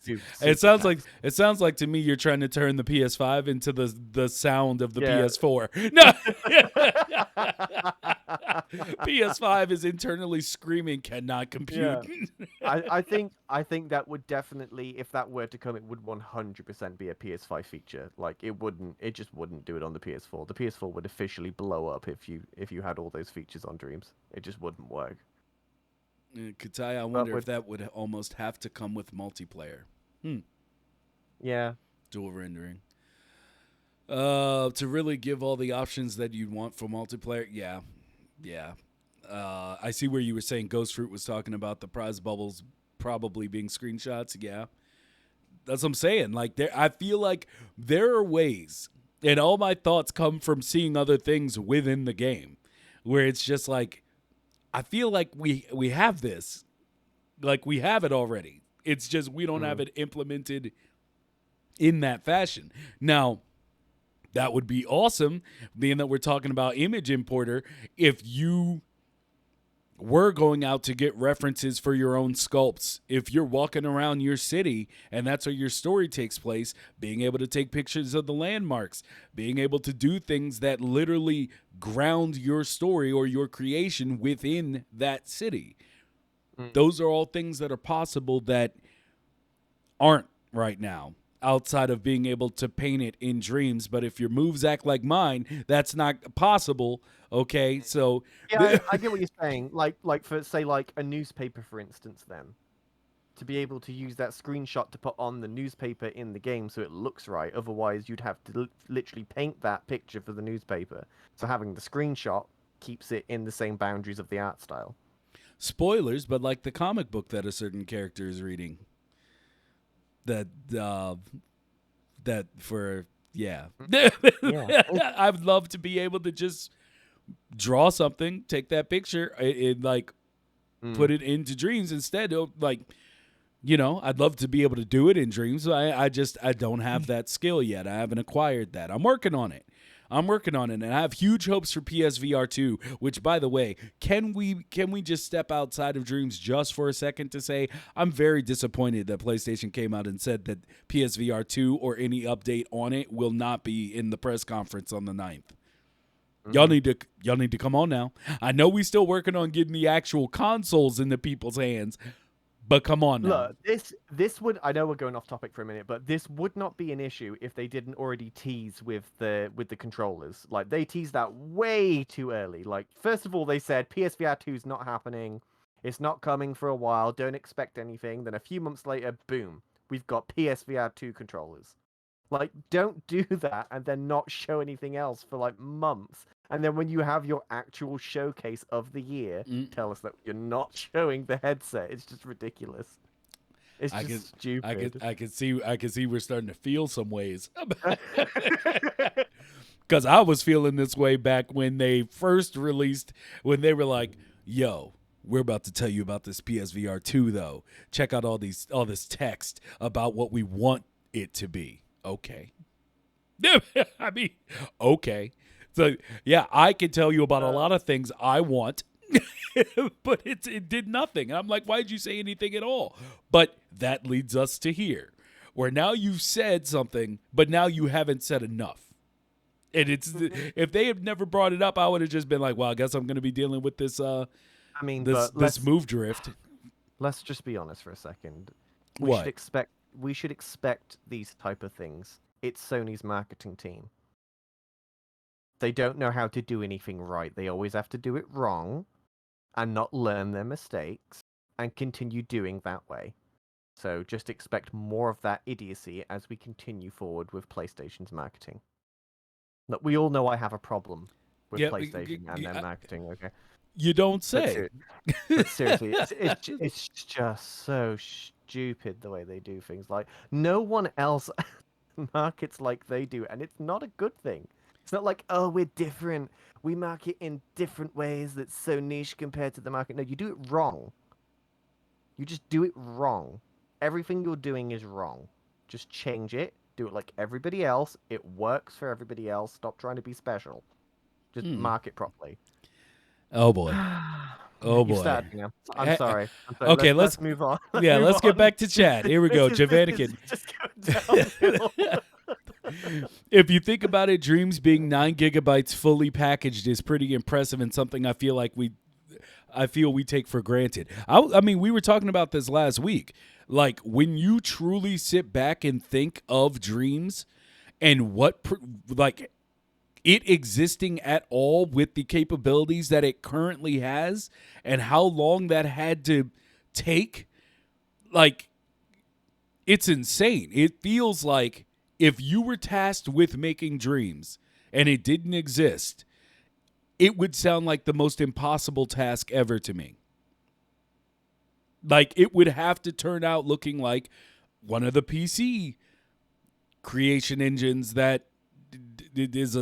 S1: It
S2: super
S1: sounds like to me you're trying to turn the PS5 into the sound of the
S2: Yeah.
S1: PS4. No. PS5 is internally screaming, cannot compute.
S2: Yeah. I think that would definitely, if that were to come, it would 100% be a PS5 feature. Like it just wouldn't do it on the PS4. The PS4 would officially blow up if you had all those features on Dreams. It just wouldn't work.
S1: Katai, I wonder if that would almost have to come with multiplayer.
S2: Yeah.
S1: Dual rendering. To really give all the options that you'd want for multiplayer, yeah. I see where you were saying Ghost Fruit was talking about the prize bubbles probably being screenshots. Yeah, that's what I'm saying. Like, I feel like there are ways, and all my thoughts come from seeing other things within the game, where it's just like, I feel like we have this, like we have it already. It's just we don't have it implemented in that fashion. Now, that would be awesome, being that we're talking about image importer. If you were going out to get references for your own sculpts, if you're walking around your city and that's where your story takes place, being able to take pictures of the landmarks, being able to do things that literally ground your story or your creation within that city. Those are all things that are possible that aren't right now, outside of being able to paint it in Dreams. But if your moves act like mine, that's not possible. Okay, so
S2: yeah, I get what you're saying. Like for say like a newspaper, for instance, then to be able to use that screenshot to put on the newspaper in the game so it looks right. Otherwise, you'd have to literally paint that picture for the newspaper. So having the screenshot keeps it in the same boundaries of the art style.
S1: Spoilers, but like the comic book that a certain character is reading. That for yeah. I'd love to be able to just draw something, take that picture, and like put it into Dreams instead of like, I'd love to be able to do it in Dreams. I don't have that skill yet. I haven't acquired that. I'm working on it. And I have huge hopes for PSVR 2, which, by the way, can we just step outside of Dreams just for a second to say I'm very disappointed that PlayStation came out and said that PSVR 2 or any update on it will not be in the press conference on the 9th. Y'all need to come on now. I know we still working on getting the actual consoles into people's hands, but come on now.
S2: Look, this would, I know we're going off topic for a minute, but this would not be an issue if they didn't already tease with the controllers. Like they teased that way too early. Like first of all, they said PSVR 2 is not happening. It's not coming for a while. Don't expect anything. Then a few months later, boom, we've got PSVR 2 controllers. Like, don't do that and then not show anything else for like months. And then when you have your actual showcase of the year, tell us that you're not showing the headset. It's just ridiculous. It's just stupid.
S1: I can see we're starting to feel some ways. Because I was feeling this way back when they first released, when they were like, yo, we're about to tell you about this PSVR 2, though. Check out all this text about what we want it to be. Okay. I mean, okay. So, yeah, I can tell you about a lot of things I want, but it did nothing. And I'm like, why did you say anything at all? But that leads us to here, where now you've said something, but now you haven't said enough. And it's if they had never brought it up, I would have just been like, well, I guess I'm going to be dealing with this this move drift.
S2: Let's just be honest for a second.
S1: We
S2: should expect these type of things. It's Sony's marketing team. They don't know how to do anything right. They always have to do it wrong and not learn their mistakes and continue doing that way. So just expect more of that idiocy as we continue forward with PlayStation's marketing. Look, we all know I have a problem with PlayStation and their marketing, okay?
S1: You don't say.
S2: But seriously, it's just so stupid the way they do things. Like, no one else markets like they do, and it's not a good thing. It's not like, oh, we're different. We market in different ways that's so niche compared to the market. No, you do it wrong. You just do it wrong. Everything you're doing is wrong. Just change it. Do it like everybody else. It works for everybody else. Stop trying to be special. Just market properly.
S1: Oh, boy. Oh
S2: You've
S1: boy.
S2: started now. I'm
S1: Eh,
S2: sorry. I'm sorry.
S1: Okay,
S2: Let's move on. Let's
S1: yeah,
S2: move
S1: let's get
S2: on.
S1: back to chat. Here we go.
S2: This is
S1: Javanikin.
S2: just going downhill.
S1: If you think about it, Dreams being 9 GB fully packaged is pretty impressive and something I feel we take for granted. I mean, we were talking about this last week. Like when you truly sit back and think of Dreams and like it existing at all with the capabilities that it currently has and how long that had to take, like it's insane. It feels like if you were tasked with making Dreams and it didn't exist, it would sound like the most impossible task ever to me. Like it would have to turn out looking like one of the PC creation engines that is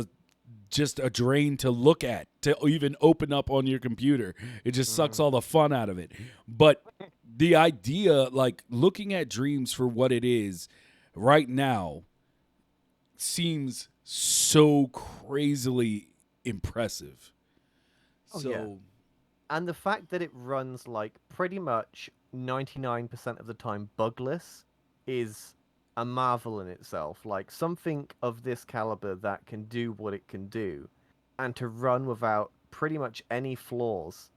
S1: just a drain to look at, to even open up on your computer. It just sucks all the fun out of it. But the idea, like looking at Dreams for what it is right now, seems so crazily impressive.
S2: Oh yeah. And the fact that it runs like pretty much 99% of the time bugless is a marvel in itself. Like something of this caliber that can do what it can do and to run without pretty much any flaws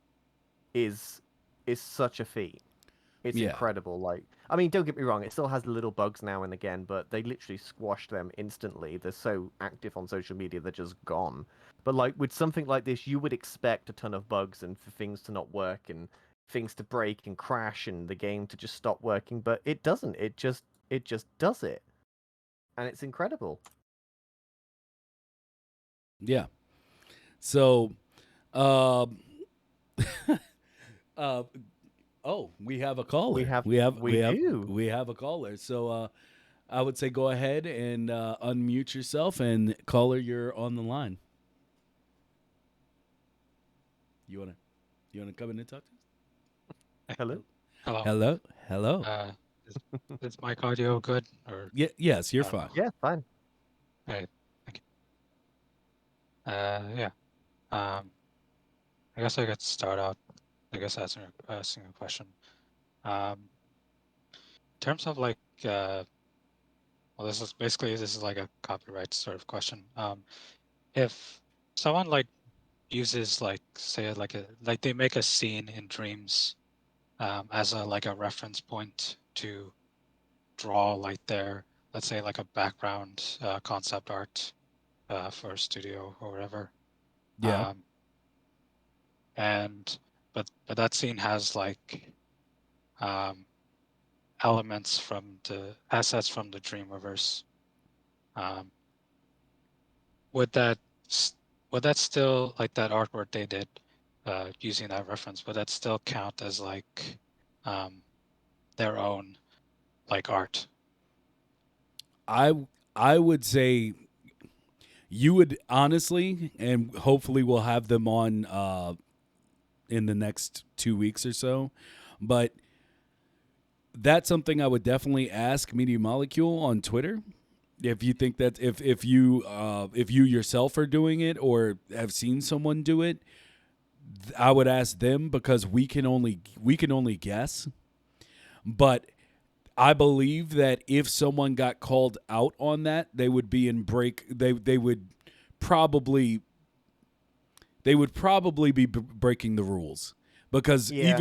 S2: is is such a feat. It's
S1: Yeah.
S2: incredible. Like, I mean, don't get me wrong, it still has little bugs now and again, but they literally squash them instantly. They're so active on social media, they're just gone. But like with something like this, you would expect a ton of bugs and for things to not work and things to break and crash and the game to just stop working, but it doesn't. It just does it. And it's incredible.
S1: Yeah. So, um, uh, oh, we have a caller.
S2: We do.
S1: We have a caller. So, I would say go ahead and unmute yourself, and caller, you're on the line. You wanna come in and talk to us?
S2: Hello?
S3: Hello.
S1: Hello, hello.
S3: Is, is mic audio good or
S1: Yeah, yes, you're
S3: I don't know.
S1: fine.
S2: Yeah, fine.
S3: Hey, thank you. Yeah. I guess I could start out. I guess asking a question. In terms of like, well, this is like a copyright sort of question. If someone like uses like say like they make a scene in Dreams, as a like a reference point to draw like their, let's say like a background concept art for a studio or whatever.
S1: Yeah.
S3: And but that scene has like um, elements from the assets from the Dreamweaverse. Um, would that would that still, like that artwork they did using that reference, would that still count as like um, their own like art?
S1: I I would say you would honestly, and hopefully we'll have them on in the next 2 weeks or so. But that's something I would definitely ask Media Molecule on Twitter. If you think that if you yourself are doing it or have seen someone do it, I would ask them because we can only guess. But I believe that if someone got called out on that, they would be in break. They would probably be breaking the rules because
S2: Yeah.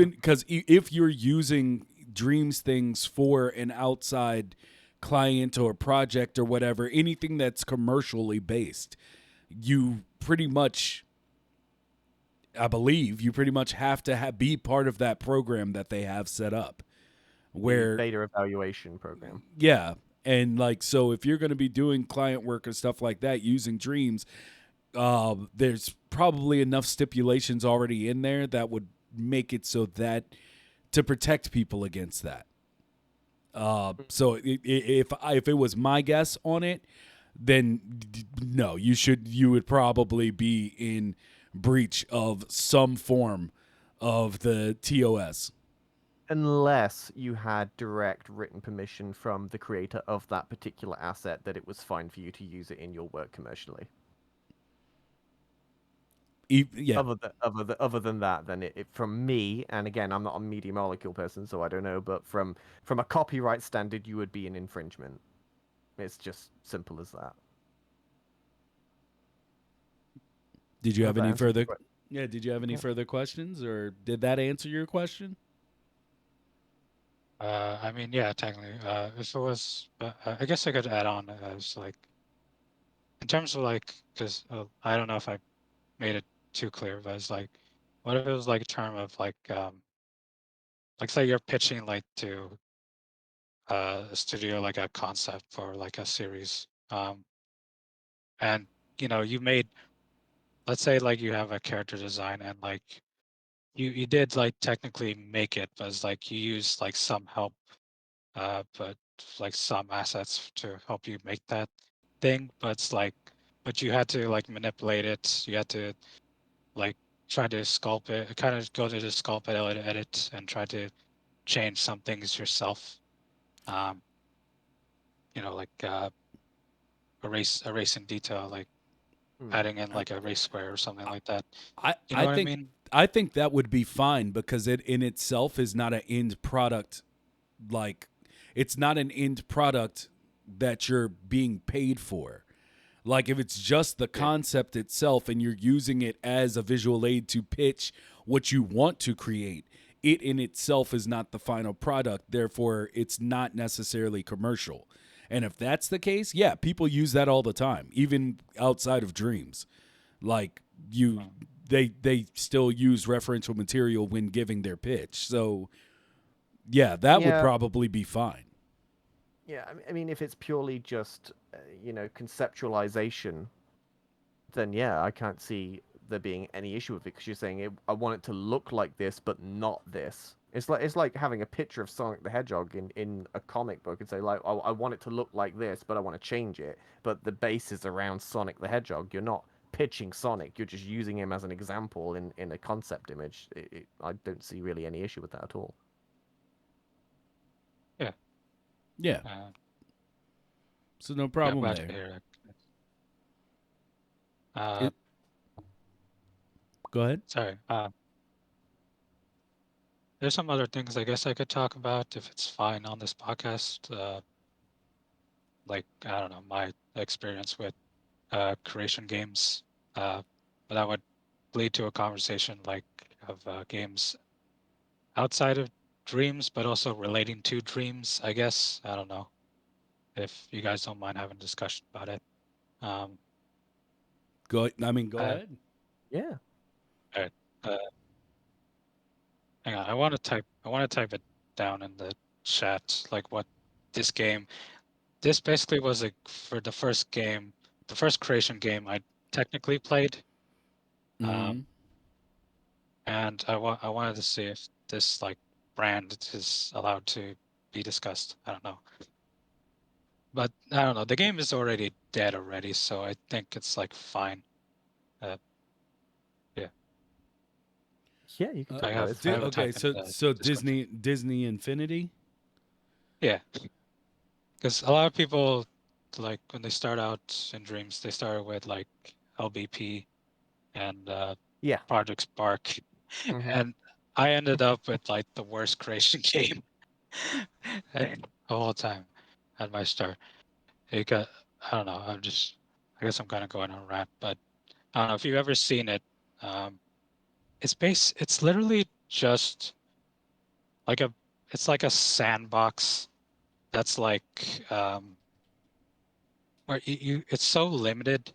S1: if you're using Dreams things for an outside client or project or whatever, anything that's commercially based, you pretty much, I believe, you pretty much have to be part of that program that they have set up.
S2: The
S1: Where
S2: beta evaluation program.
S1: yeah, and like so, if you're going to be doing client work and stuff like that using Dreams, there's probably enough stipulations already in there that would make it so that to protect people against that. So if it was my guess on it, then no, you would probably be in breach of some form of the TOS.
S2: Unless you had direct written permission from the creator of that particular asset that it was fine for you to use it in your work commercially.
S1: Yeah.
S2: Other than that, then from me, and again, I'm not a media molecule person, so I don't know, but from a copyright standard, you would be an infringement. It's just simple as that.
S1: Did you
S2: I
S1: have
S2: hope that
S1: any
S2: answers
S1: further?
S2: your
S1: Yeah. Did you have any
S2: Yeah.
S1: further questions, or did that answer your question?
S3: I mean, yeah, technically, if it was, I guess I could add on as like, in terms of like, because I don't know if I made it too clear, but it's like, what if it was like a term of like say you're pitching like to a studio like a concept for like a series, and you made, let's say like you have a character design and like you did like technically make it, but it's like you use like some help, but like some assets to help you make that thing, but it's like, but you had to like manipulate it, you had to like try to sculpt it, kind of go to the sculpt edit and try to change some things yourself, um like erasing detail, like
S2: Hmm.
S3: adding in like a race square or something like that.
S1: I
S3: You know
S1: I
S3: what I
S1: think
S3: mean?
S1: I think that would be fine because it in itself is not an end product. Like, it's not an end product that you're being paid for. Like, if it's just the
S2: Yeah.
S1: concept itself and you're using it as a visual aid to pitch what you want to create, it in itself is not the final product. Therefore, it's not necessarily commercial. And if that's the case, yeah, people use that all the time, even outside of Dreams. Like, you,
S3: Mm.
S1: they still use referential material when giving their pitch. So yeah, that would
S2: Yeah.
S1: probably be fine.
S2: Yeah. I mean, if it's purely just conceptualization, then yeah, I can't see there being any issue with it because you're saying I want it to look like this, but not this. It's like having a picture of Sonic the Hedgehog in a comic book and say like, oh, I want it to look like this, but I want to change it. But the base is around Sonic the Hedgehog. You're not pitching Sonic. You're just using him as an example in a concept image. I don't see really any issue with that at all.
S3: Yeah.
S1: Yeah,
S3: uh,
S1: so no
S3: yeah, I'm
S1: problem
S3: glad to
S1: there.
S3: hear that. uh
S1: It, go ahead.
S3: Sorry. There's some other things I guess I could talk about if it's fine on this podcast. Like, I don't know, my experience with creation games. But that would lead to a conversation like of games outside of Dreams, but also relating to Dreams, I guess. I don't know if you guys don't mind having a discussion about it. Um,
S1: Go. I mean, go
S3: uh,
S1: ahead.
S2: Yeah.
S3: all right. Uh, Hang on. I want to type it down in the chat, like what this game. This basically was for the first game, the first creation game I technically played.
S1: Mm-hmm.
S3: Um, and I wanted to see if this like brand is allowed to be discussed. I don't know. But I don't know. The game is already dead already, so I think it's like fine. Uh, yeah,
S2: Yeah, you can
S3: I
S2: talk about it.
S3: have
S2: It's
S3: I
S2: fine.
S3: have a
S1: Okay,
S3: type in
S1: so
S3: the
S1: so
S3: description.
S1: Disney Infinity.
S3: Yeah, because a lot of people, like when they start out in Dreams, they start with like LBP and
S2: Yeah.
S3: Project Spark,
S2: Hmm.
S3: and I ended up with like the worst creation game the whole time at my start. It got, I don't know. I guess I'm kind of going on a rant, but I don't know if you've ever seen it. Um, it's literally just like it's like a sandbox that's like, where it's so limited.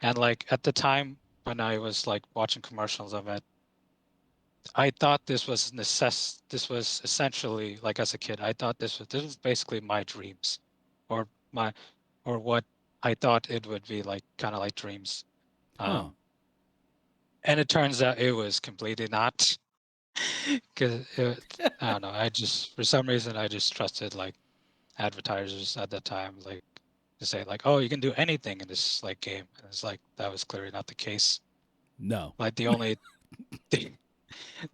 S3: And like at the time when I was like watching commercials of it, I thought this was essentially, like as a kid, I thought this was basically my dreams, or my or what I thought it would be like, kind of like Dreams.
S1: Huh.
S3: Um, and it turns out it was completely not. Because I don't know, I just, for some reason, I just trusted like advertisers at that time, like to say like, oh, you can do anything in this like game, and it's like that was clearly not the case.
S1: No.
S3: Like the,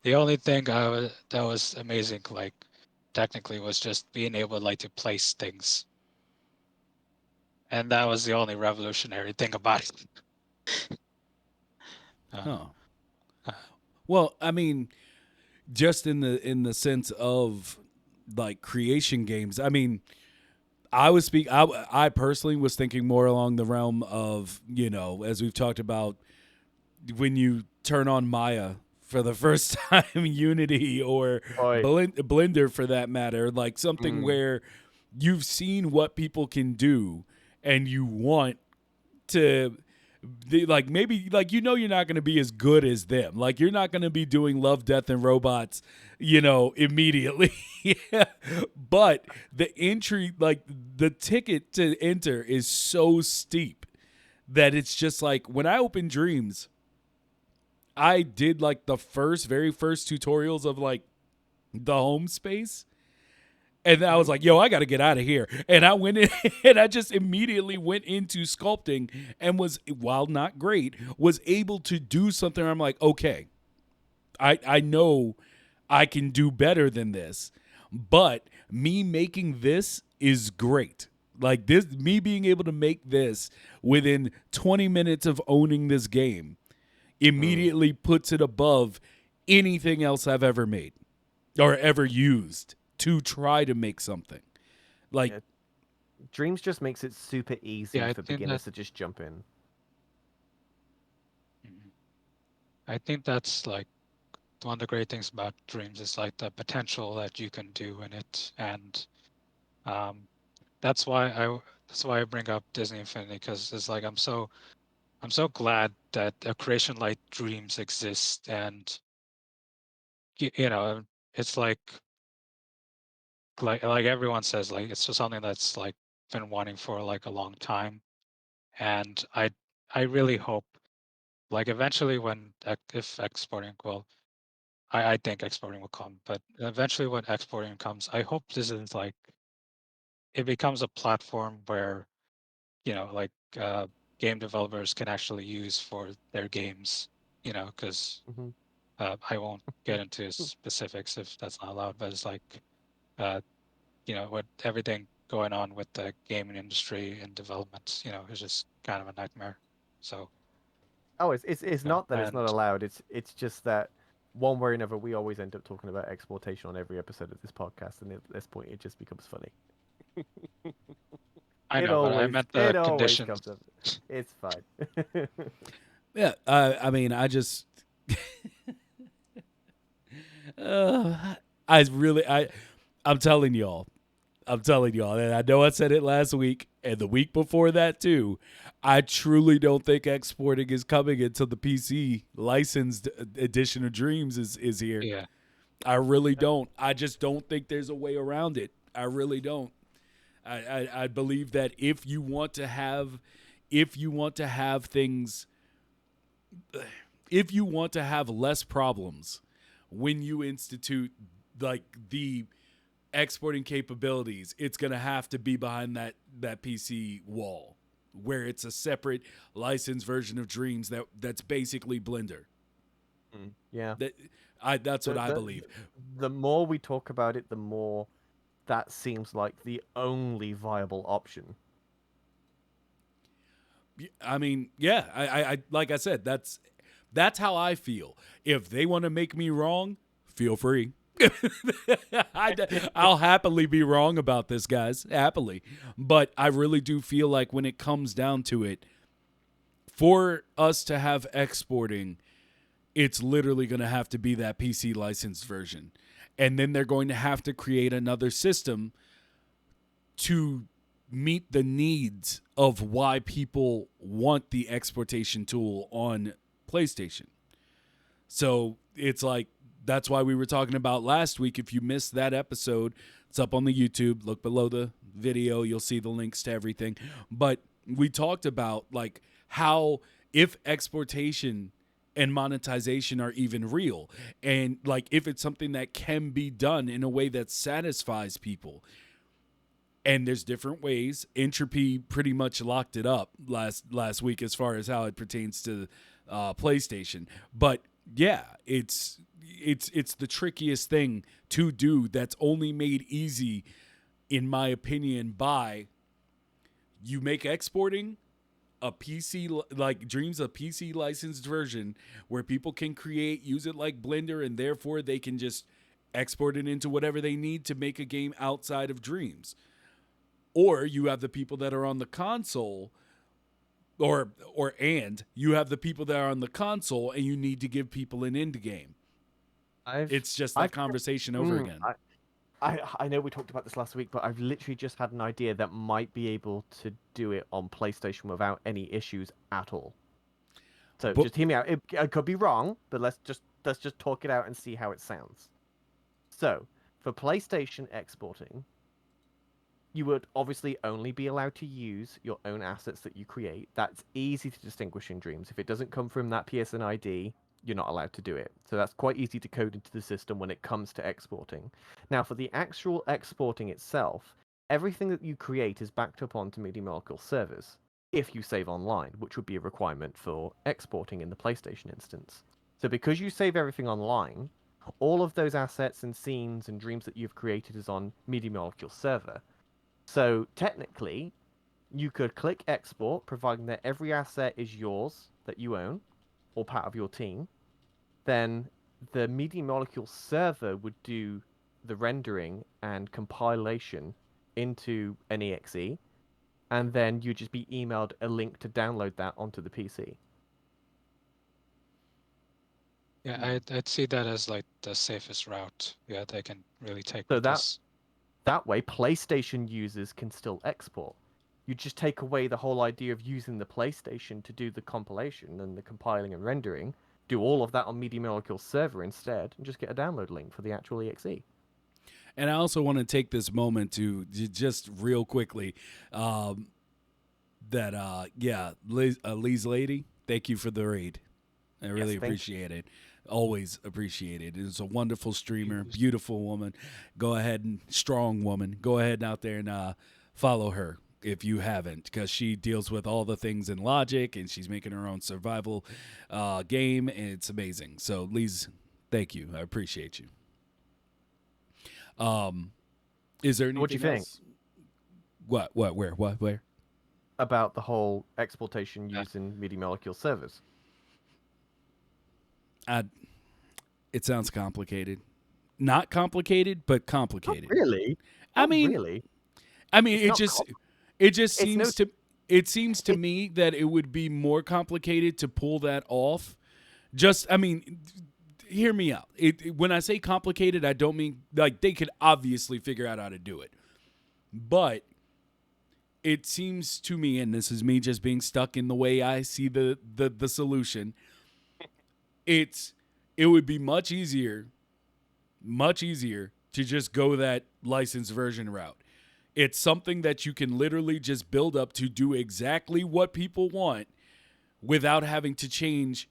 S3: the only thing that was amazing, like technically, was just being able like to place things, and that was the only revolutionary thing about it.
S1: Huh.
S3: uh,
S1: Well, I mean, just in the sense of like creation games. I mean, I personally was thinking more along the realm of, as we've talked about, when you turn on Maya for the first time, Unity or
S2: Oi.
S1: Blender for that matter, like something
S2: Mm.
S1: where you've seen what people can do and you want to like maybe like you're not going to be as good as them. Like you're not going to be doing Love, Death and Robots, immediately. But the entry, like the ticket to enter is so steep that it's just like when I open Dreams, I did like the very first tutorials of like the home space. And then I was like, yo, I got to get out of here. And I went in and I just immediately went into sculpting and was, while not great, was able to do something. I'm like, okay, I know I can do better than this, but me making this is great. Like this, me being able to make this within 20 minutes of owning this game immediately puts it above anything else I've ever made or ever used to try to make something. Like,
S2: Yeah. Dreams just makes it super easy
S3: Yeah, I
S2: for
S3: think
S2: beginners to just jump in.
S3: I think that's like one of the great things about Dreams is like the potential that you can do in it, and um, that's why I bring up Disney Infinity, because it's like I'm so glad that a creation like Dreams exists, and it's like everyone says, like it's just something that's like been wanting for like a long time, and I really hope like eventually if exporting, well, I think exporting will come, but eventually when exporting comes, I hope this is like it becomes a platform where like game developers can actually use for their games, because
S2: Mhm.
S3: I won't get into specifics if that's not allowed, but it's like uh, with everything going on with the gaming industry and development, it's just kind of a nightmare. So
S2: Oh, it's not that it's not
S3: and
S2: allowed. It's just that one way or another, we always end up talking about exportation on every episode of this podcast, and at this point, it just becomes funny.
S3: I
S2: It
S3: know, but I
S2: always
S3: meant the
S2: it always
S3: conditions.
S2: comes up. It's fine.
S1: yeah, I mean, I just, I'm telling y'all, and I know I said it last week and the week before that too. I truly don't think exporting is coming until the PC licensed edition of Dreams is here.
S3: Yeah.
S1: I really don't. I just don't think there's a way around it. I really don't. I believe that if you want to have things, if you want to have less problems when you institute like the exporting capabilities, it's going to have to be behind that PC wall where it's a separate licensed version of Dreams that's basically Blender.
S2: Yeah.
S1: That's what I believe.
S2: The more we talk about it, the more that seems like the only viable option.
S1: I mean, yeah, I like I said, that's how I feel. If they want to make me wrong, feel free. I'll happily be wrong about this, guys. Happily. But I really do feel like when it comes down to it, for us to have exporting, it's literally going to have to be that PC licensed version. And then they're going to have to create another system to meet the needs of why people want the exportation tool on PlayStation. So it's like, that's why we were talking about last week. If you missed that episode, it's up on the YouTube. Look below the video. You'll see the links to everything. But we talked about like how if exportation and monetization are even real, and like if it's something that can be done in a way that satisfies people. And there's different ways. Entropy pretty much locked it up last week as far as how it pertains to PlayStation. But yeah, it's the trickiest thing to do. That's only made easy, in my opinion, by you make exporting a PC like Dreams a PC licensed version where people can create, use it like Blender, and therefore they can just export it into whatever they need to make a game outside of Dreams. Or you have the people that are on the console, and you have the people that are on the console, and you need to give people an indie game. It's just that conversation over again.
S2: I know we talked about this last week, but I've literally just had an idea that might be able to do it on PlayStation without any issues at all. So just hear me out. I could be wrong, but let's just talk it out and see how it sounds. So for PlayStation exporting, you would obviously only be allowed to use your own assets that you create. That's easy to distinguish in Dreams. If it doesn't come from that PSN ID, you're not allowed to do it. So that's quite easy to code into the system when it comes to exporting. Now, for the actual exporting itself, everything that you create is backed up onto Media Molecule servers, if you save online, which would be a requirement for exporting in the PlayStation instance. So because you save everything online, all of those assets and scenes and dreams that you've created is on Media Molecule server. So technically, you could click export, providing that every asset is yours that you own, or part of your team. Then the Media Molecule server would do the rendering and compilation into an exe, and then you'd just be emailed a link to download that onto the PC.
S3: Yeah, I'd see that as like the safest route. Yeah, they can really take
S2: So
S3: with this.
S2: that way, PlayStation users can still export. You just take away the whole idea of using the PlayStation to do the compilation and the compiling and rendering. Do all of that on Media Molecule server instead, and just get a download link for the actual exe.
S1: And I also want to take this moment to just real quickly Lee's Lady, thank you for the raid. I really appreciate it. Always appreciate it. It's a wonderful streamer, beautiful woman. Go ahead and strong woman. Go ahead out there and follow her if you haven't, because she deals with all the things in Logic, and she's making her own survival game, and it's amazing. So, Liz, thank you. I appreciate you. Is there anything
S2: What do you think?
S1: else? What? Where?
S2: About the whole exportation using Media Molecule servers.
S1: It sounds complicated. Not complicated, but complicated.
S2: Not really?
S1: I mean,
S2: really?
S1: It seems to me that it would be more complicated to pull that off. Hear me out. When I say complicated, I don't mean like they could obviously figure out how to do it. But it seems to me, and this is me just being stuck in the way I see the solution, it would be much easier to just go that licensed version route. It's something that you can literally just build up to do exactly what people want without having to change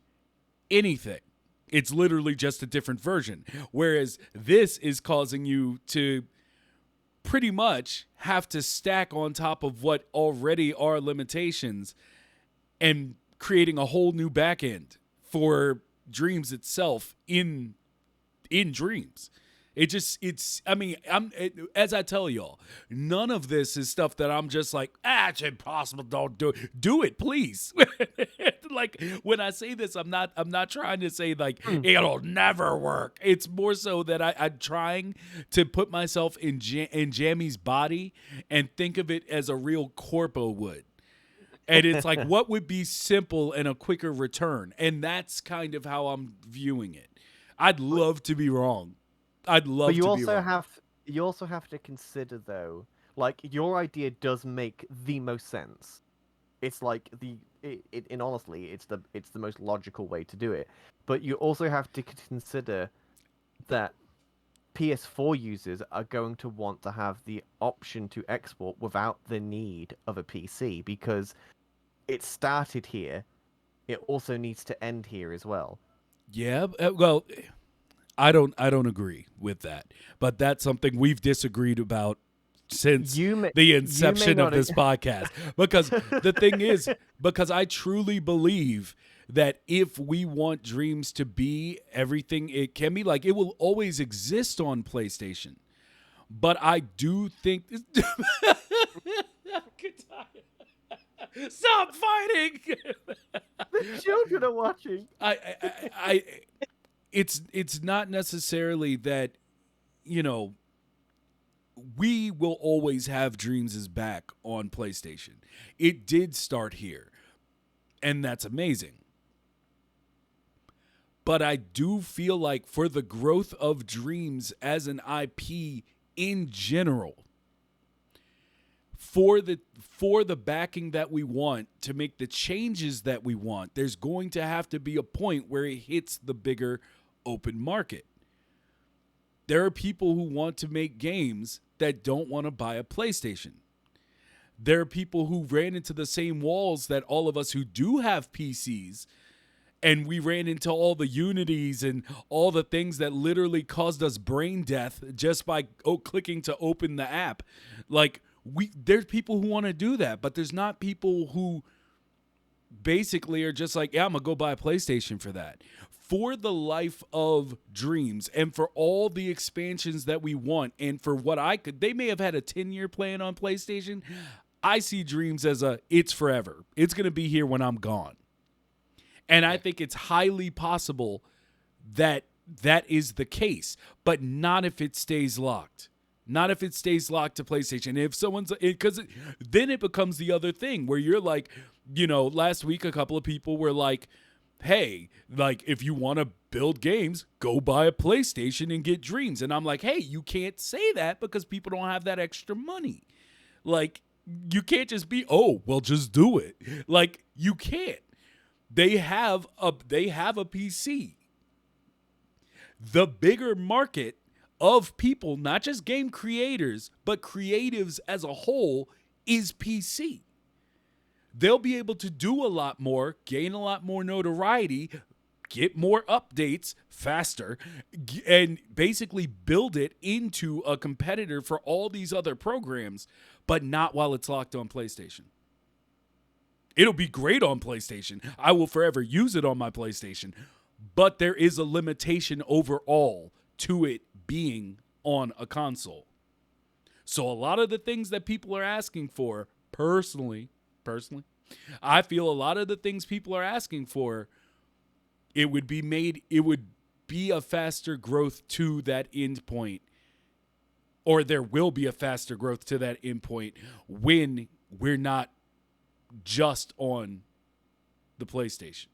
S1: anything. It's literally just a different version. Whereas this is causing you to pretty much have to stack on top of what already are limitations and creating a whole new backend for Dreams itself in Dreams. As I tell y'all, none of this is stuff that I'm just like, it's impossible. Don't do it. Do it, please. Like when I say this, I'm not trying to say like it'll never work. It's more so that I'm trying to put myself in Jammy's body and think of it as a real corpo would. And it's like, what would be simple and a quicker return? And that's kind of how I'm viewing it. I'd love to be wrong. I'd love to be wrong.
S2: You also have to consider, though, like, your idea does make the most sense. It's like honestly, it's the most logical way to do it. But you also have to consider that PS4 users are going to want to have the option to export without the need of a PC, because it started here. It also needs to end here as well.
S1: Yeah, well, I don't agree with that. But that's something we've disagreed about since the inception of this podcast. Because the thing is, because I truly believe that if we want Dreams to be everything it can be, like, it will always exist on PlayStation. But I do think Stop fighting.
S2: The children are watching.
S1: It's not necessarily that, you know, we will always have Dreams' back on PlayStation. It did start here, and that's amazing. But I do feel like for the growth of Dreams as an IP in general, for the backing that we want to make the changes that we want, there's going to have to be a point where it hits the bigger open market. There are people who want to make games that don't want to buy a PlayStation. There are people who ran into the same walls that all of us who do have PCs, and we ran into all the unities and all the things that literally caused us brain death just by clicking to open the app. Like, there's people who want to do that, but there's not people who basically are just like, yeah, I'm going to go buy a PlayStation for that. For the life of Dreams and for all the expansions that we want, and for what they may have had a 10-year plan on PlayStation. I see Dreams as it's forever. It's going to be here when I'm gone. And I think it's highly possible that that is the case, but not if it stays locked. Not if it stays locked to PlayStation. If someone's, because then it becomes the other thing where you're like, you know, last week a couple of people were like, hey, like, if you want to build games, go buy a PlayStation and get Dreams. And I'm like, hey, you can't say that because people don't have that extra money. Like, you can't just be, oh, well, just do it. Like, you can't. They have a PC. The bigger market of people, not just game creators, but creatives as a whole, is PC. They'll be able to do a lot more, gain a lot more notoriety, get more updates faster, and basically build it into a competitor for all these other programs, but not while it's locked on PlayStation. It'll be great on PlayStation. I will forever use it on my PlayStation, but there is a limitation overall to it being on a console. So a lot of the things that people are asking for, personally, I feel a lot of the things people are asking for, it would be a faster growth to that end point, or there will be a faster growth to that end point when we're not just on the PlayStation.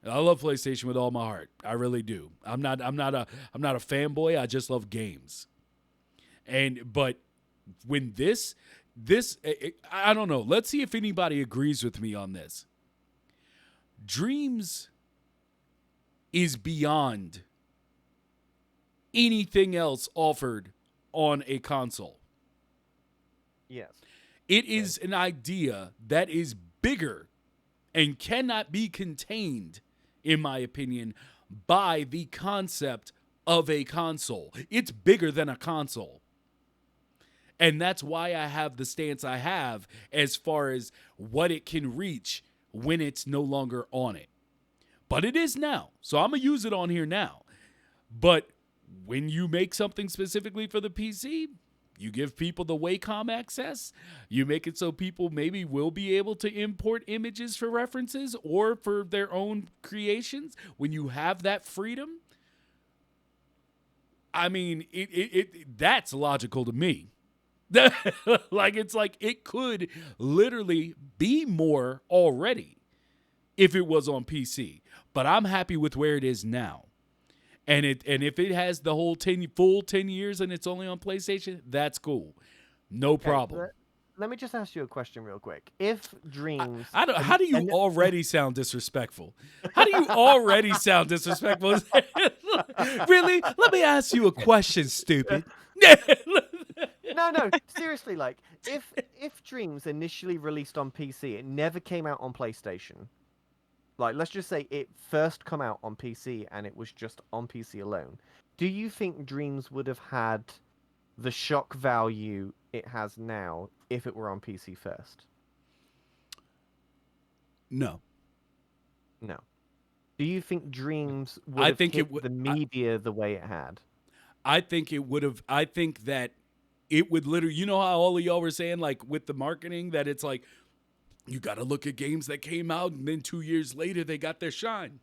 S1: And I love PlayStation with all my heart. I really do. I'm not a fanboy. I just love games. But when this I don't know. Let's see if anybody agrees with me on this. Dreams is beyond anything else offered on a console.
S2: Yes.
S1: It is an idea that is bigger and cannot be contained, in my opinion, by the concept of a console. It's bigger than a console. And that's why I have the stance I have as far as what it can reach when it's no longer on it. But it is now. So I'm going to use it on here now. But when you make something specifically for the PC, you give people the Wacom access. You make it so people maybe will be able to import images for references or for their own creations. When you have that freedom, I mean, that's logical to me. Like, it's like it could literally be more already if it was on PC. But I'm happy with where it is now. And if it has the whole full 10 years and it's only on PlayStation, that's cool. No problem.
S2: Let me just ask you a question real quick. If Dreams...
S1: How do you already sound disrespectful? How do you already sound disrespectful? Really? Let me ask you a question, stupid.
S2: No, seriously, like, if Dreams initially released on PC, it never came out on PlayStation. Like, let's just say it first come out on PC and it was just on PC alone. Do you think Dreams would have had the shock value it has now if it were on PC first?
S1: No.
S2: No. Do you think Dreams would have hit the media the way it had?
S1: I think it would have. I think that it would literally, you know how all of y'all were saying, like, with the marketing, that it's like, You got to look at games that came out and then 2 years later they got their shine.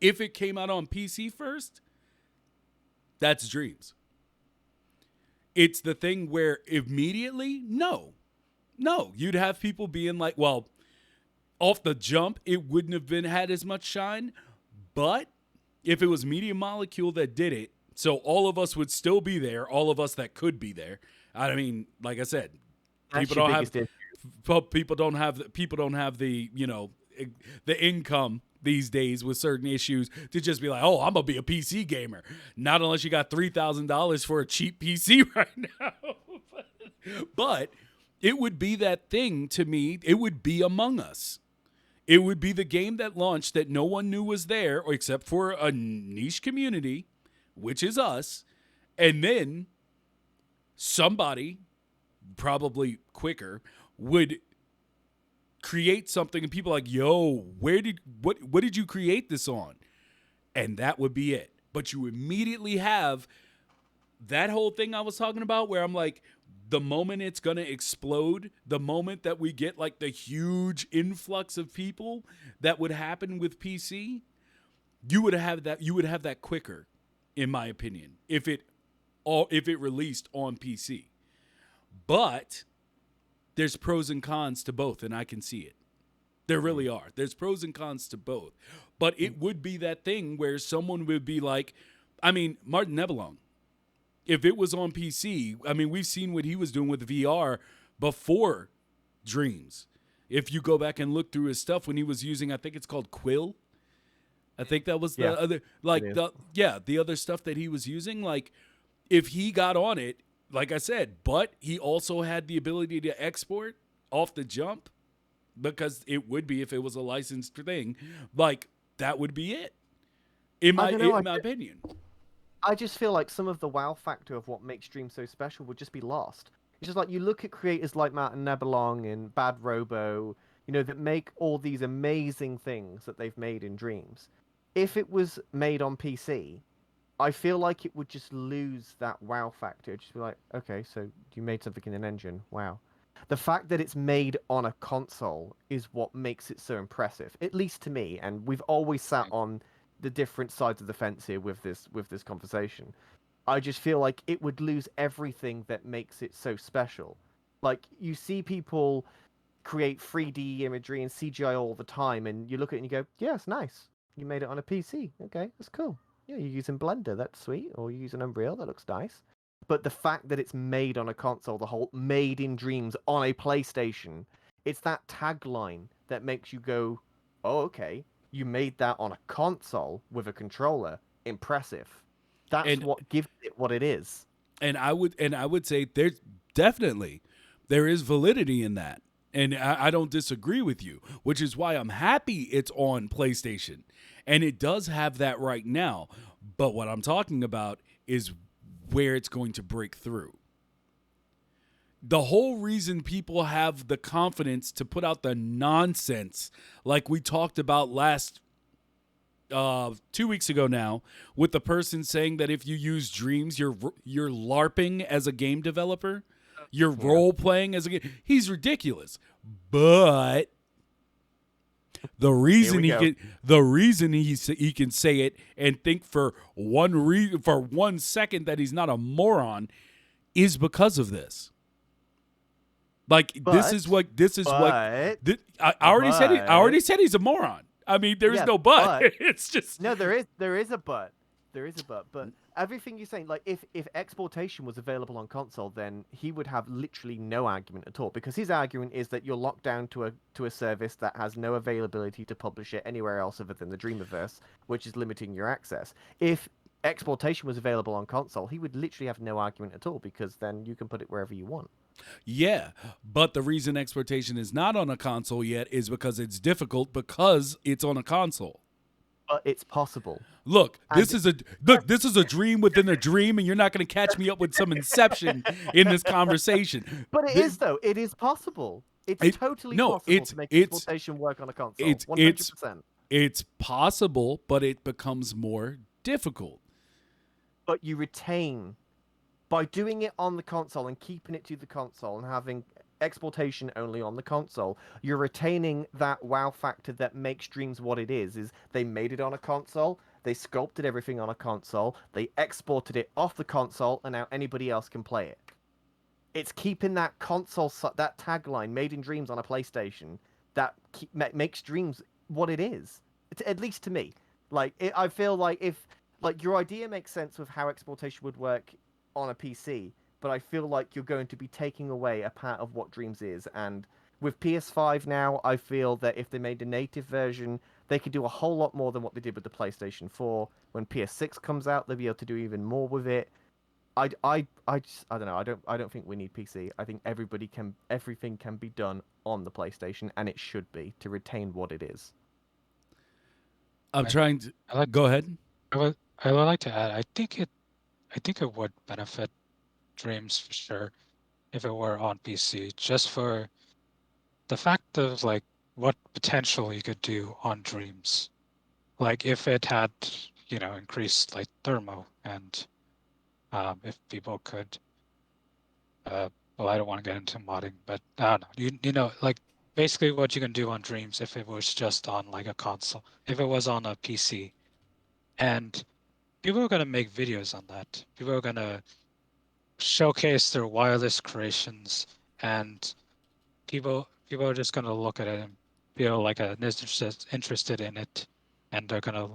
S1: If it came out on PC first, that's Dreams. It's the thing where immediately, no, you'd have people being like, well, off the jump, it wouldn't have had as much shine. But if it was Media Molecule that did it, so all of us would still be there, all of us that could be there. I mean, like I said, people don't have the, you know, the income these days with certain issues to just be like, oh, I'm gonna be a PC gamer. Not unless you got $3,000 for a cheap PC right now. But it would be that thing to me. It would be Among Us. It would be the game that launched that no one knew was there except for a niche community, which is us. And then somebody, probably quicker, would create something and people are like, yo, what did you create this on? And that would be it. But you immediately have that whole thing I was talking about where I'm like, the moment it's going to explode, the moment that we get like the huge influx of people that would happen with PC, you would have that quicker, in my opinion, if it released on PC. But there's pros and cons to both, and I can see it. There really are. There's pros and cons to both. But it would be that thing where someone would be like, I mean, Martin Nebelong, if it was on PC, I mean, we've seen what he was doing with VR before Dreams. If you go back and look through his stuff when he was using, I think it's called Quill. I think that was the other, like, the other stuff that he was using. Like, if he got on it, like I said, but he also had the ability to export off the jump, because it would be, if it was a licensed thing, like, that would be it. In my opinion.
S2: I just feel like some of the wow factor of what makes Dream so special would just be lost. It's just like you look at creators like Martin Nebelong and Bad Robo, you know, that make all these amazing things that they've made in Dreams. If it was made on PC, I feel like it would just lose that wow factor. It'd just be like, okay, so you made something in an engine. Wow. The fact that it's made on a console is what makes it so impressive, at least to me. And we've always sat on the different sides of the fence here with this conversation. I just feel like it would lose everything that makes it so special. Like, you see people create 3D imagery and CGI all the time, and you look at it and you go, yeah, it's nice. You made it on a PC. Okay, that's cool. Yeah, you're using Blender, that's sweet. Or you're using Unreal, that looks nice. But the fact that it's made on a console, the whole made in Dreams on a PlayStation, it's that tagline that makes you go, oh, okay, you made that on a console with a controller. Impressive. That's what gives it what it is.
S1: And I would say there is validity in that. And I don't disagree with you, which is why I'm happy it's on PlayStation. And it does have that right now. But what I'm talking about is where it's going to break through. The whole reason people have the confidence to put out the nonsense, like we talked about 2 weeks ago now, with the person saying that if you use Dreams, you're LARPing as a game developer, you're role playing as a game. He's ridiculous, but the reason he can say it and think for 1 second that he's not a moron is because of this. Like, I already said he's a moron. I mean, there is no but. It's just
S2: no. There is a but. There is a but. But everything you're saying, like, if exportation was available on console, then he would have literally no argument at all, because his argument is that you're locked down to a service that has no availability to publish it anywhere else other than the Dreamiverse, which is limiting your access. If exportation was available on console, he would literally have no argument at all, because then you can put it wherever you want.
S1: Yeah, but the reason exportation is not on a console yet is because it's difficult, because it's on a console.
S2: But it's possible.
S1: Look, this is a dream within a dream, and you're not going to catch me up with some Inception in this conversation.
S2: But it is, though. It is possible. It's totally possible to make exportation work on a console. 100%.
S1: It's possible, but it becomes more difficult.
S2: But you retain, by doing it on the console and keeping it to the console and having exportation only on the console, you're retaining that wow factor that makes Dreams what it is they made it on a console, they sculpted everything on a console, they exported it off the console, and now anybody else can play it. It's keeping that console, that tagline, made in Dreams on a PlayStation, that makes Dreams what it is. It's, at least to me. I feel like if, your idea makes sense with how exportation would work on a PC, but I feel like you're going to be taking away a part of what Dreams is. And with PS5 now, I feel that if they made a native version, they could do a whole lot more than what they did with the PlayStation 4. When PS6 comes out, they'll be able to do even more with it. I don't know. I don't think we need PC. I think everything can be done on the PlayStation, and it should be, to retain what it is.
S1: I'm trying to
S3: I like
S1: go ahead.
S3: I would like to add, I think it would benefit Dreams for sure if it were on PC, just for the fact of like what potential you could do on Dreams. Like if it had, increased like thermo, and if people could well, I don't want to get into modding, but I don't know. You know, like basically what you can do on Dreams if it was just on like a console, if it was on a PC, and people are gonna make videos on that. People are gonna showcase their wireless creations, and people are just gonna look at it and feel like interested in it, and they're gonna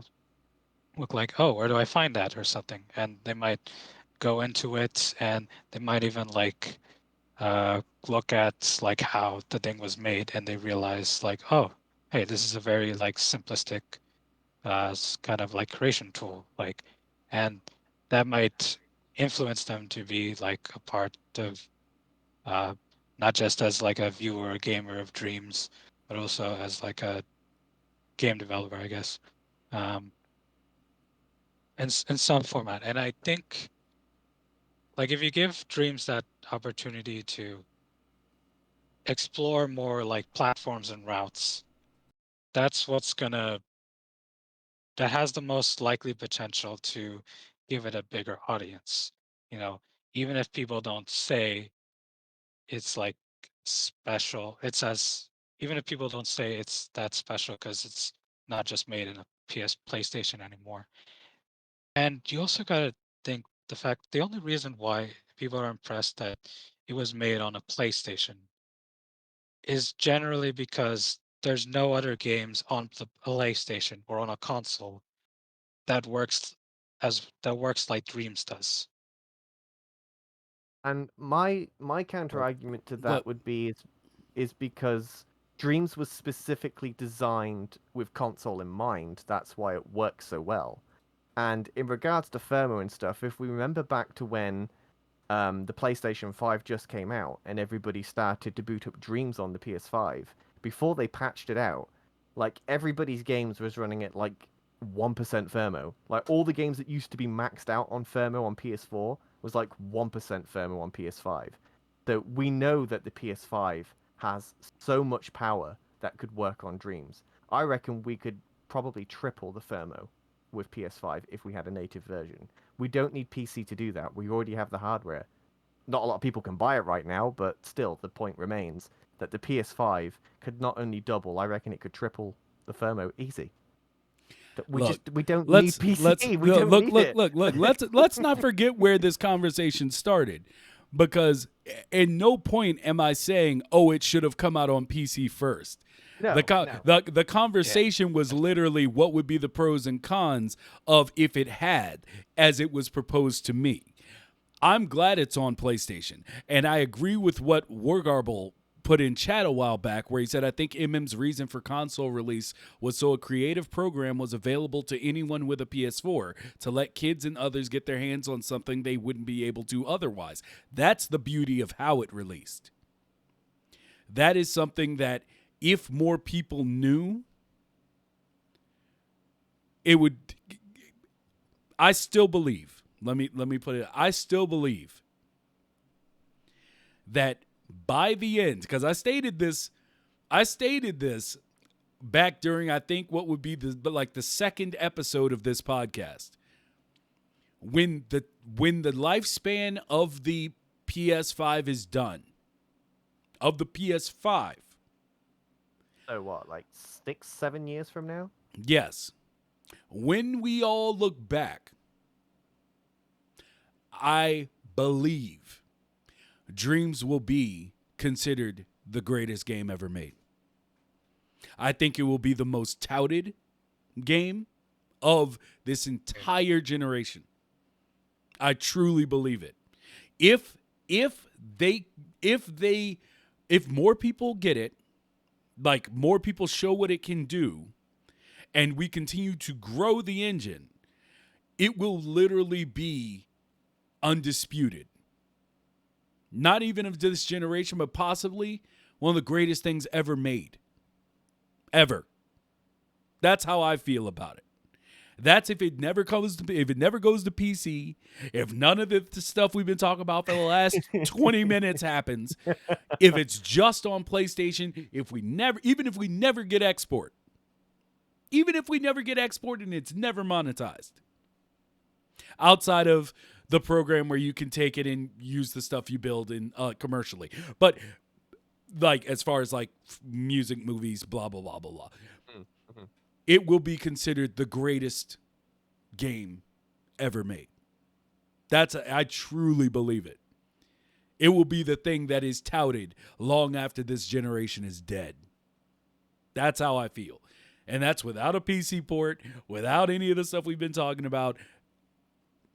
S3: look like, oh, where do I find that or something, and they might go into it, and they might even like look at like how the thing was made, and they realize like, oh, hey, this is a very like simplistic kind of like creation tool, like, and that might influence them to be like a part of uh, not just as like a viewer, a gamer of Dreams, but also as like a game developer, I guess, um, in some format. And I think like if you give Dreams that opportunity to explore more like platforms and routes, that's that has the most likely potential to give it a bigger audience. You know, even if people don't say it's like special, even if people don't say it's that special because it's not just made in a PlayStation anymore. And you also gotta think the only reason why people are impressed that it was made on a PlayStation is generally because there's no other games on the PlayStation or on a console that works like Dreams does.
S2: And my counter
S1: Or
S2: argument to
S1: what?
S2: that would be is because Dreams was specifically designed with console in mind. That's why it works so well. And in regards to firmware and stuff, if we remember back to when the PlayStation 5 just came out and everybody started to boot up Dreams on the PS5, before they patched it out, like everybody's games was running at like 1% firmware. Like all the games that used to be maxed out on firmware on PS4 was like 1% firmware on PS5. So we know that the PS5 has so much power that could work on Dreams. I reckon we could probably triple the firmware with PS5 if we had a native version. We don't need PC to do that. We already have the hardware. Not a lot of people can buy it right now, but still, the point remains that the PS5 could not only double, I reckon it could triple the firmware easy. We don't need PC. We don't need it.
S1: Look. Let's not forget where this conversation started, because in no point am I saying, oh, it should have come out on PC first.
S2: No,
S1: The conversation was literally what would be the pros and cons of if it had, as it was proposed to me. I'm glad it's on PlayStation, and I agree with what Wargarble put in chat a while back, where he said, I think MM's reason for console release was so a creative program was available to anyone with a PS4 to let kids and others get their hands on something they wouldn't be able to otherwise. That's the beauty of how it released. That is something that if more people knew, it would. I still believe. Let me put it. I still believe that by the end, because I stated this back during, I think, what would be the second episode of this podcast. When the lifespan of the PS5 is done, of the PS5.
S2: So what, like 6-7 years from now?
S1: Yes. When we all look back, I believe Dreams will be considered the greatest game ever made. I think it will be the most touted game of this entire generation. I truly believe it. If more people get it, like more people show what it can do, and we continue to grow the engine, it will literally be undisputed. Not even of this generation, but possibly one of the greatest things ever made. Ever. That's how I feel about it. That's if it never goes to PC, if none of the stuff we've been talking about for the last 20 minutes happens, if it's just on PlayStation, even if we never get export. Even if we never get export and it's never monetized. Outside of the program where you can take it and use the stuff you build in commercially. But like as far as like music, movies, blah, blah, blah, blah, blah.
S2: Mm-hmm.
S1: It will be considered the greatest game ever made. I truly believe it. It will be the thing that is touted long after this generation is dead. That's how I feel. And that's without a PC port, without any of the stuff we've been talking about.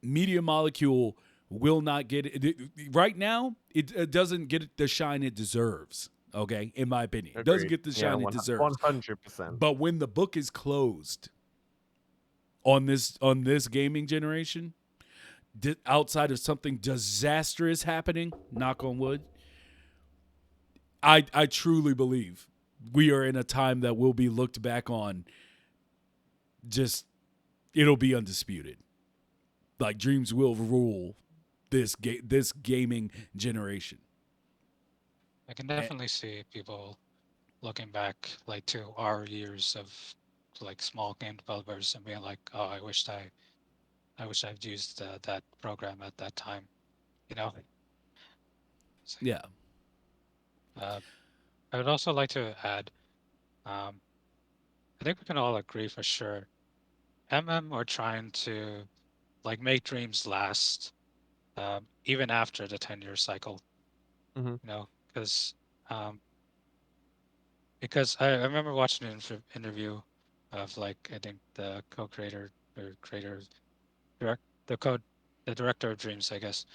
S1: Media Molecule will not get it. Right now, it doesn't get the shine it deserves. Okay, in my opinion, it doesn't get the shine it deserves.
S2: 100%.
S1: But when the book is closed on this gaming generation, outside of something disastrous happening, knock on wood, I truly believe we are in a time that will be looked back on. Just it'll be undisputed. Like Dreams will rule this gaming generation.
S3: I can definitely see people looking back like to our years of like small game developers and being like, oh, I wish I'd used that program at that time, you know. So,
S1: Yeah.
S3: I would also like to add, I think we can all agree for sure, are trying to like make Dreams last, even after the 10-year cycle,
S2: Mm-hmm.
S3: you know, because I remember watching an interview of like I think the co-creator or creator direct the code the director of Dreams, I guess,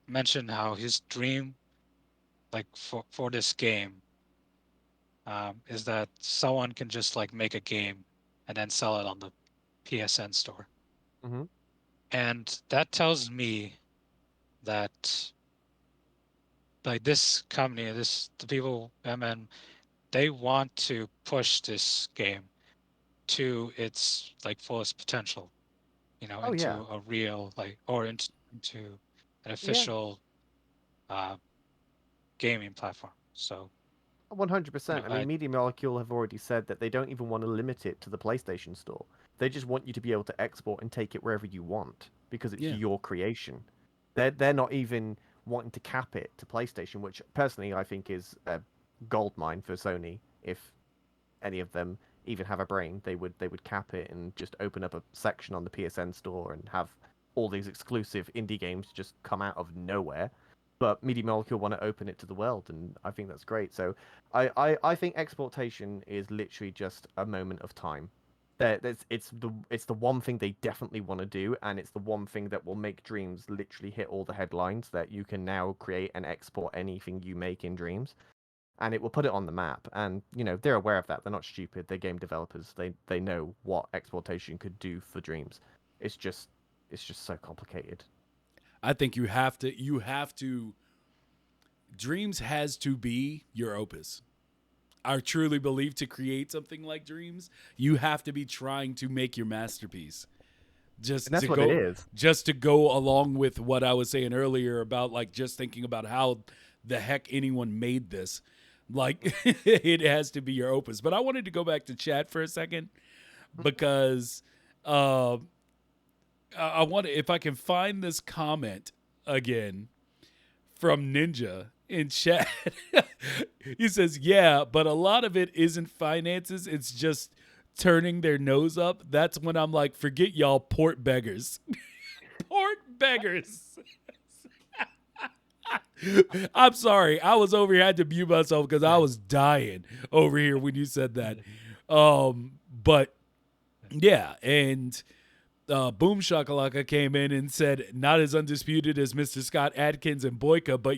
S3: mentioned how his dream like for this game is that someone can just like make a game and then sell it on the PSN store.
S2: Mm-hmm.
S3: And that tells me that like this company, the people they want to push this game to its like fullest potential, you know,
S2: Oh yeah,
S3: into a real like or into an
S2: yeah.
S3: official uh, gaming platform. So, you
S2: 100%.
S3: know,
S2: I mean, Media Molecule have already said that they don't even want to limit it to the PlayStation Store. They just want you to be able to export and take it wherever you want because it's
S1: Yeah.
S2: your creation. They're not even wanting to cap it to PlayStation, which personally I think is a goldmine for Sony. If any of them even have a brain, they would cap it and just open up a section on the PSN Store and have all these exclusive indie games just come out of nowhere. But Media Molecule want to open it to the world, and I think that's great. So I think exportation is literally just a moment of time. It's the one thing they definitely want to do, and it's the one thing that will make Dreams literally hit all the headlines, that you can now create and export anything you make in Dreams, and it will put it on the map. And you know, they're aware of that. They're not stupid. They're game developers. They know what exportation could do for Dreams. It's just so complicated.
S1: I think you have to Dreams has to be your opus. I truly believe to create something like Dreams, you have to be trying to make your masterpiece.
S2: And that's what it is.
S1: Just to go along with what I was saying earlier about like just thinking about how the heck anyone made this. Like it has to be your opus. But I wanted to go back to chat for a second because I want to, if I can find this comment again from Ninja. in chat. He says, yeah, but a lot of it isn't finances. It's just turning their nose up. That's when I'm like, forget y'all port beggars. Port beggars. I'm sorry. I was over here. I had to mute myself because I was dying over here when you said that. But yeah, and Boom Shakalaka came in and said, not as undisputed as Mr. Scott Adkins and Boyka, but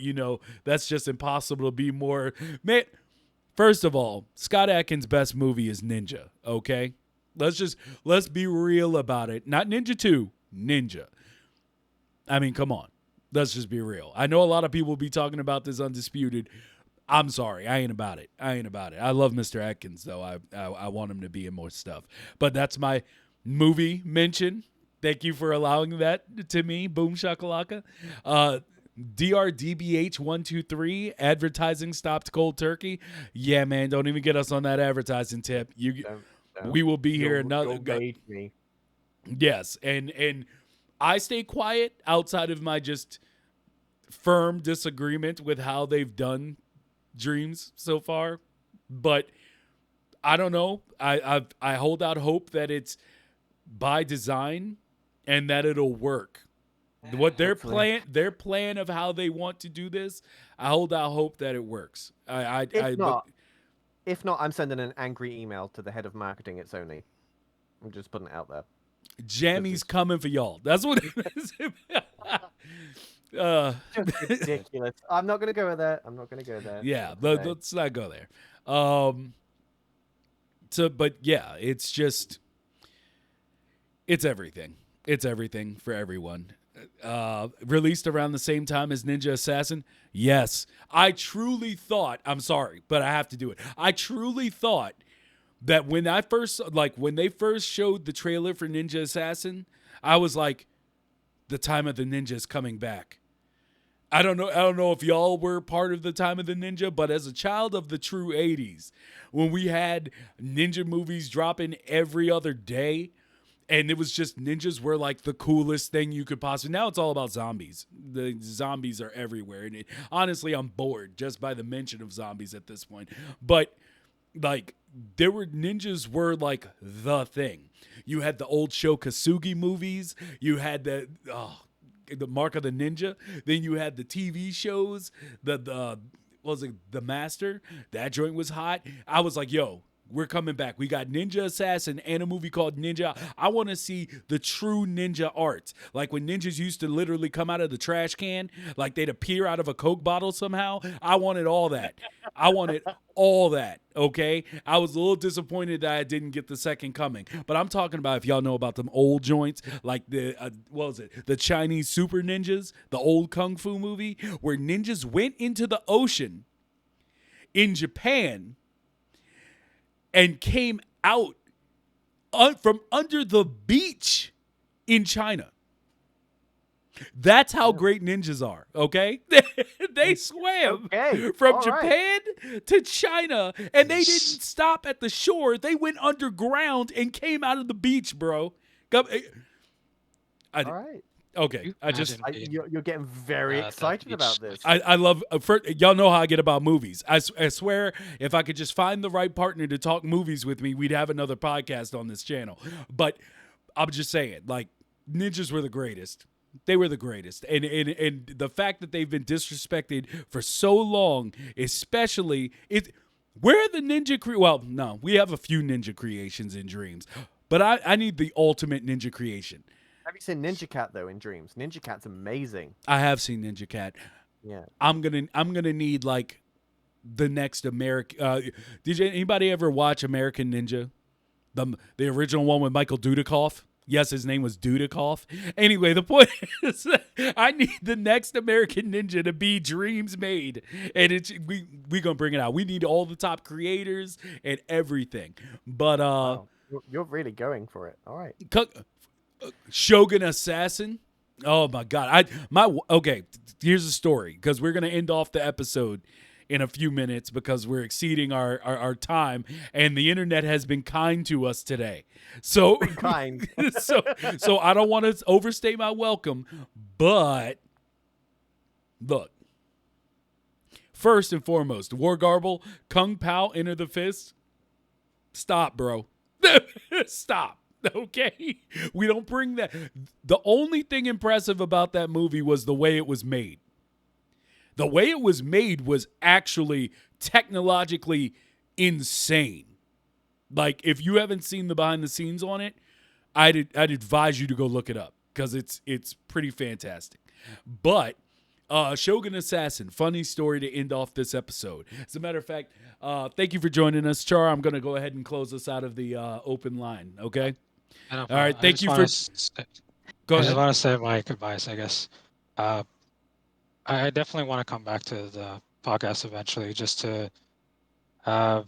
S1: that's just impossible to be more. Man, first of all, Scott Adkins' best movie is Ninja, okay? Let's be real about it. Not Ninja 2, Ninja. I mean, come on. Let's just be real. I know a lot of people will be talking about this Undisputed. I'm sorry. I ain't about it. I love Mr. Atkins, though. I want him to be in more stuff. But that's my movie mention. Thank you for allowing that to me, Boom Shakalaka. DRDBH123, advertising stopped cold turkey. Yeah, man, don't even get us on that advertising tip. We will be here another.
S2: Me.
S1: Yes, and I stay quiet outside of my just firm disagreement with how they've done Dreams so far, but I don't know. I hold out hope that it's by design and that it'll work. What their plan of how they want to do this, I hold out hope that it works.
S2: If not, I'm sending an angry email to the head of marketing at Sony. I'm just putting it out there.
S1: Jammy's coming for y'all. That's what it is.
S2: Just ridiculous. I'm not going to go there.
S1: Yeah, let's not go there. But yeah, it's everything. It's everything for everyone. Released around the same time as Ninja Assassin. Yes, I truly thought. I'm sorry, but I have to do it. I truly thought that when they first showed the trailer for Ninja Assassin, I was like, the time of the ninja is coming back. I don't know if y'all were part of the time of the ninja, but as a child of the true 80s, when we had ninja movies dropping every other day, and it was just ninjas were like the coolest thing you could possibly. Now it's all about zombies. The zombies are everywhere, and honestly, I'm bored just by the mention of zombies at this point. But like, ninjas were like the thing. You had the old Sho Kosugi movies. You had the Mark of the Ninja. Then you had the TV shows. The Master. That joint was hot. I was like, yo, we're coming back. We got Ninja Assassin and a movie called Ninja. I want to see the true ninja art. Like when ninjas used to literally come out of the trash can, like they'd appear out of a Coke bottle somehow. I wanted all that. Okay? I was a little disappointed that I didn't get the second coming. But I'm talking about, if y'all know about them old joints, like the Chinese Super Ninjas, the old Kung Fu movie, where ninjas went into the ocean in Japan and came out from under the beach in China. That's how great ninjas are, okay? They swam from Japan to China, and they didn't stop at the shore. They went underground and came out of the beach, bro.
S2: All right.
S1: Okay,
S2: you're getting very excited about this.
S1: I love y'all know how I get about movies. I swear, if I could just find the right partner to talk movies with me, we'd have another podcast on this channel. But I'm just saying, like, ninjas were the greatest. They were the greatest, and the fact that they've been disrespected for so long, especially where are the ninja well, no, we have a few ninja creations in Dreams, but I need the ultimate ninja creation.
S2: Have you seen Ninja Cat though in Dreams? Ninja Cat's amazing.
S1: I have seen Ninja Cat.
S2: Yeah.
S1: I'm gonna need like the next American. Did anybody ever watch American Ninja? The original one with Michael Dudikoff. Yes, his name was Dudikoff. Anyway, the point is, I need the next American Ninja to be Dreams made, and we gonna bring it out. We need all the top creators and everything. But
S2: wow. You're really going for it. All right.
S1: Shogun Assassin. Oh my God. Okay. Here's the story, because we're gonna end off the episode in a few minutes because we're exceeding our time, and the internet has been kind to us today. So
S2: kind.
S1: so I don't want to overstay my welcome, but look, first and foremost, War Garble, Kung Pao, Enter the Fist. Stop, bro. Stop. Okay? We don't bring that. The only thing impressive about that movie was the way it was made. The way it was made was actually technologically insane. Like, if you haven't seen the behind the scenes on it, I'd advise you to go look it up because it's pretty fantastic. But Shogun Assassin, funny story to end off this episode. As a matter of fact, thank you for joining us, Char. I'm going to go ahead and close us out of the open line, okay? All right, thank you for... Go ahead.
S3: I just want to say my goodbyes, I guess. I definitely want to come back to the podcast eventually, just to, well,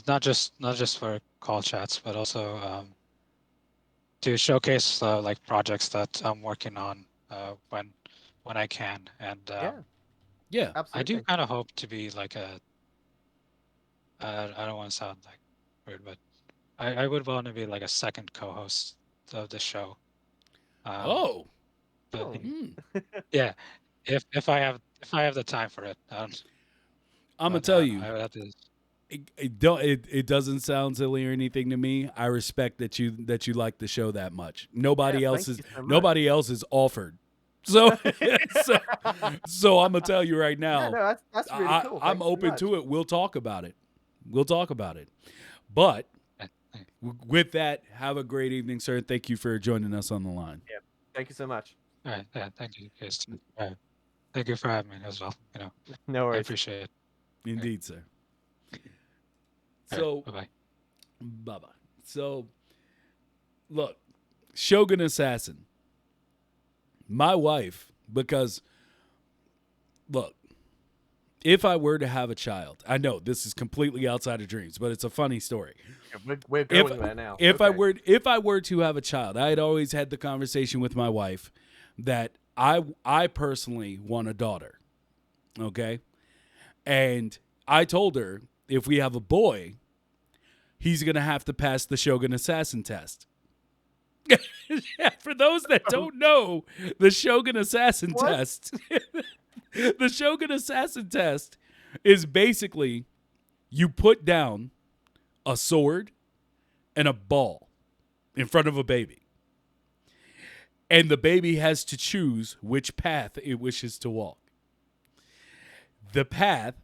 S3: not just for call chats, but also to showcase like projects that I'm working on when I can. And
S1: yeah,
S2: Absolutely.
S3: I do kind of hope to be like I don't want to sound like weird, but I would want to be like a second co-host of the show. But, yeah, if I have the time for it.
S1: I'm gonna tell you,
S3: I would have to.
S1: it doesn't sound silly or anything to me. I respect that you like the show that much. Nobody else is offered. So so I'm gonna tell you right now.
S2: Yeah, no, that's really cool.
S1: I'm open to it. We'll talk about it. But with that, have a great evening, sir. Thank you for joining us on the line.
S2: Yeah. Thank you so much.
S3: All right. Yeah. Thank you, guys. Thank you for having me as well.
S2: No worries.
S3: I appreciate it.
S1: Indeed, sir. So,
S3: Bye-bye.
S1: Bye-bye. So, look, Shogun Assassin. My wife, because, look, if I were to have a child, I know this is completely outside of dreams, but it's a funny story.
S2: Yeah, we're going there now.
S1: If I were to have a child, I had always had the conversation with my wife that I personally want a daughter. Okay? And I told her if we have a boy, he's going to have to pass the Shogun Assassin test. For those that don't know, the Shogun Assassin test, the Shogun Assassin test is basically you put down a sword and a ball in front of a baby. And the baby has to choose which path it wishes to walk. The path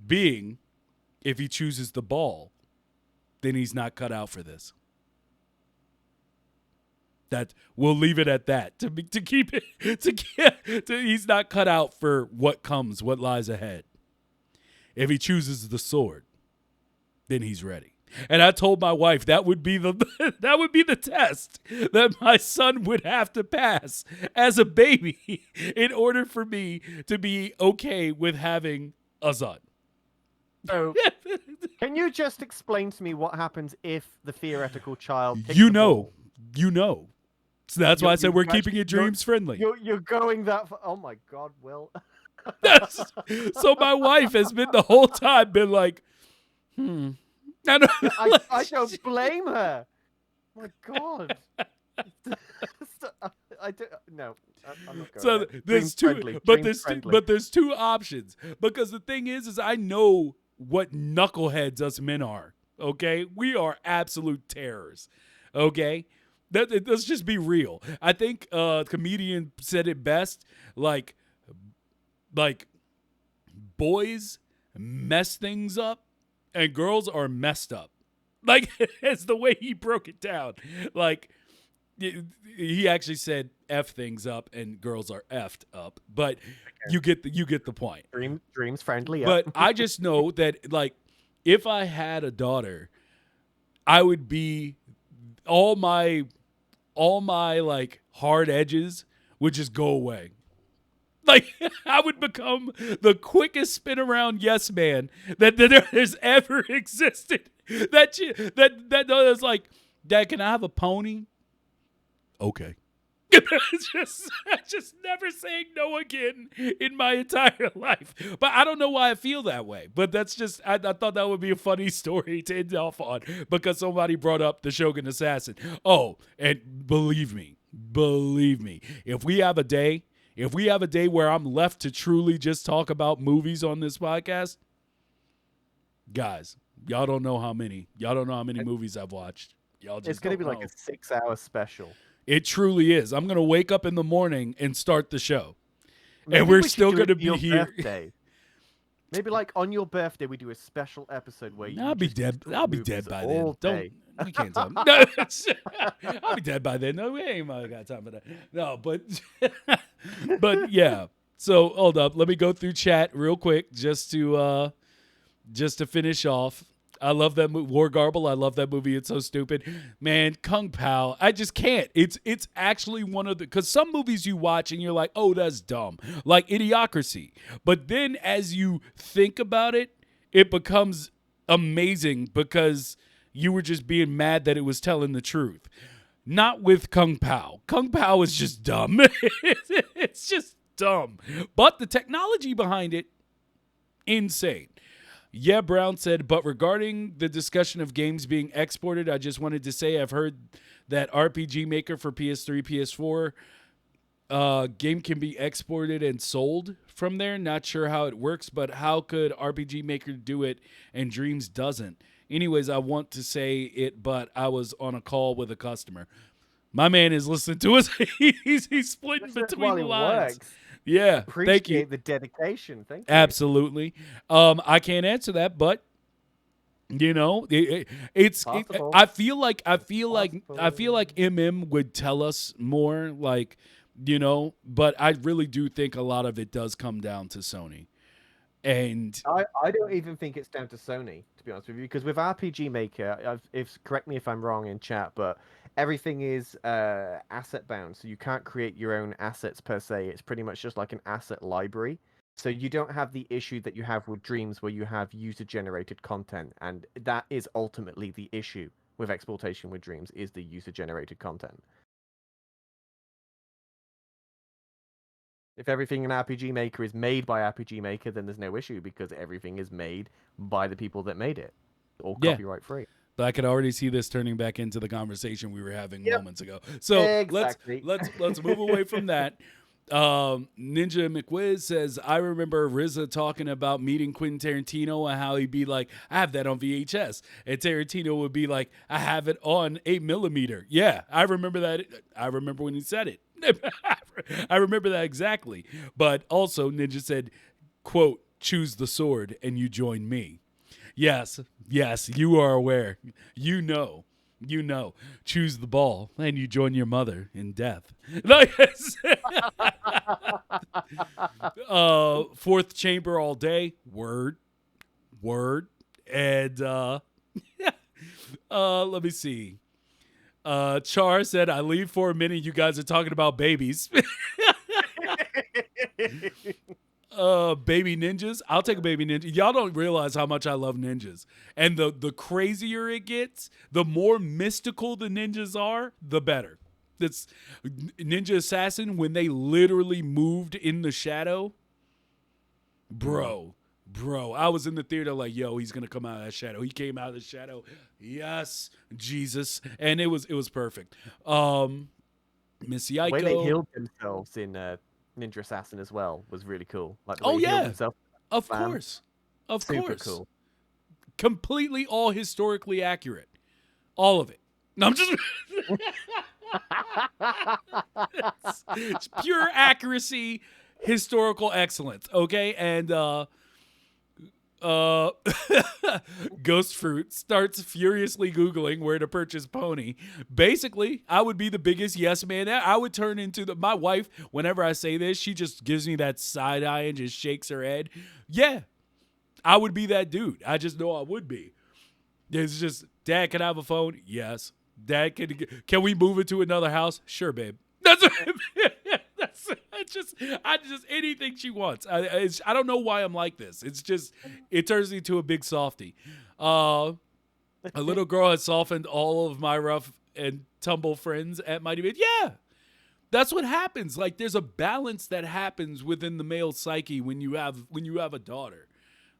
S1: being, if he chooses the ball, then he's not cut out for this. That we'll leave it at that. He's not cut out for what lies ahead. If he chooses the sword, then he's ready. And I told my wife that would be the test that my son would have to pass as a baby in order for me to be okay with having a son.
S2: So, can you just explain to me what happens if the theoretical child picks
S1: You
S2: the ball?
S1: know. So that's why I said we're keeping it dreams friendly.
S2: You're going that far. Oh my God, Will.
S1: So my wife has been the whole time been like, I
S2: don't blame her. My God. I'm not going
S1: so
S2: there.
S1: there's two options, because the thing is I know what knuckleheads us men are. Okay, we are absolute terrors. Okay. Let's just be real. I think a comedian said it best, like boys mess things up and girls are messed up. Like, it's the way he broke it down. Like, he actually said F things up and girls are effed up. But you get the point.
S2: Dreams friendly. Yeah.
S1: But I just know that, like, if I had a daughter, I would be all my like hard edges would just go away. Like, I would become the quickest spin around yes man that there's ever existed. That is like, Dad, can I have a pony? Okay. just never saying no again in my entire life. But I don't know why I feel that way. But that's just, I thought that would be a funny story to end off on because somebody brought up the Shogun Assassin. Oh, and believe me, if we have a day If we have a day where I'm left to truly just talk about movies on this podcast, guys, y'all don't know how many. Y'all don't know how many movies I've watched. Y'all just
S2: It's going to be
S1: don't
S2: like
S1: know.
S2: a 6-hour special.
S1: It truly is. I'm going to wake up in the morning and start the show.
S2: Maybe
S1: and we're
S2: we should
S1: still
S2: do
S1: going
S2: it
S1: to
S2: for your
S1: be here.
S2: birthday. Maybe like on your birthday, we do a special episode where you
S1: I'll be
S2: just
S1: dead.
S2: talk
S1: I'll be
S2: movies
S1: dead by
S2: all
S1: then.
S2: day.
S1: You can't tell me. No, I'll be dead by then. No, we ain't got time for that. No, but yeah. So hold up. Let me go through chat real quick just to finish off. I love that movie, War Garble. I love that movie. It's so stupid, man. Kung Pao. I just can't. It's actually one of the, because some movies you watch and you're like, oh, that's dumb, like Idiocracy. But then as you think about it, it becomes amazing because you were just being mad that it was telling the truth. Not with Kung Pao. Kung Pao is just dumb. It's just dumb. But the technology behind it, insane. Yeah, Brown said, but regarding the discussion of games being exported, I just wanted to say I've heard that RPG Maker for PS3, PS4 game can be exported and sold from there. Not sure how it works, but how could RPG Maker do it and Dreams doesn't? Anyways, I want to say it, but I was on a call with a customer. My man is listening to us. he's splitting between the lines.
S2: Works.
S1: Yeah,
S2: Appreciate
S1: thank you.
S2: the dedication. Thank you.
S1: Absolutely. I can't answer that, but you know,
S2: Possible.
S1: I feel like MM would tell us more, like, you know, but I really do think a lot of it does come down to Sony. And
S2: I don't even think it's down to Sony, to be honest with you, because with RPG Maker, correct me if I'm wrong in chat, but everything is asset bound, so you can't create your own assets per se. It's pretty much just like an asset library. So you don't have the issue that you have with Dreams, where you have user-generated content, and that is ultimately the issue with exportation with Dreams, is the user-generated content. If everything in RPG Maker is made by RPG Maker, then there's no issue because everything is made by the people that made it, all copyright free.
S1: But I could already see this turning back into the conversation we were having moments ago. So
S2: exactly.
S1: let's move away from that. Ninja McWiz says, I remember RZA talking about meeting Quentin Tarantino and how he'd be like, I have that on VHS. And Tarantino would be like, I have it on 8mm. Yeah, I remember that. I remember when he said it. I remember that exactly. But also Ninja said, quote, choose the sword and you join me. Yes, you are aware. You know. Choose the ball and you join your mother in death. Fourth chamber all day. Word. And let me see. Char said, I leave for a minute. You guys are talking about babies. Baby ninjas. I'll take a baby ninja. Y'all don't realize how much I love ninjas. And the crazier it gets, the more mystical the ninjas are, the better. That's Ninja Assassin, when they literally moved in the shadow. Bro, I was in the theater like, yo, he's gonna come out of that shadow. He came out of the shadow. Yes, Jesus. And it was perfect. Miss Yaiko.
S2: The way they healed themselves in Ninja Assassin as well was really cool. Like the way
S1: Oh
S2: he healed
S1: yeah,
S2: himself.
S1: of course.
S2: Super cool.
S1: Completely all historically accurate. All of it. No, I'm just it's pure accuracy, historical excellence, okay? And Ghost Fruit starts furiously Googling where to purchase Pony. Basically, I would be the biggest yes man. I would turn into my wife, whenever I say this, she just gives me that side eye and just shakes her head. Yeah, I would be that dude. I just know I would be. It's just, Dad, can I have a phone? Yes. Dad, can we move it to another house? Sure, babe. That's just anything she wants. I don't know why I'm like this. It's just, it turns me into a big softie. A little girl has softened all of my rough and tumble friends at Mighty Bid. Yeah, that's what happens. Like, there's a balance that happens within the male psyche when you have a daughter.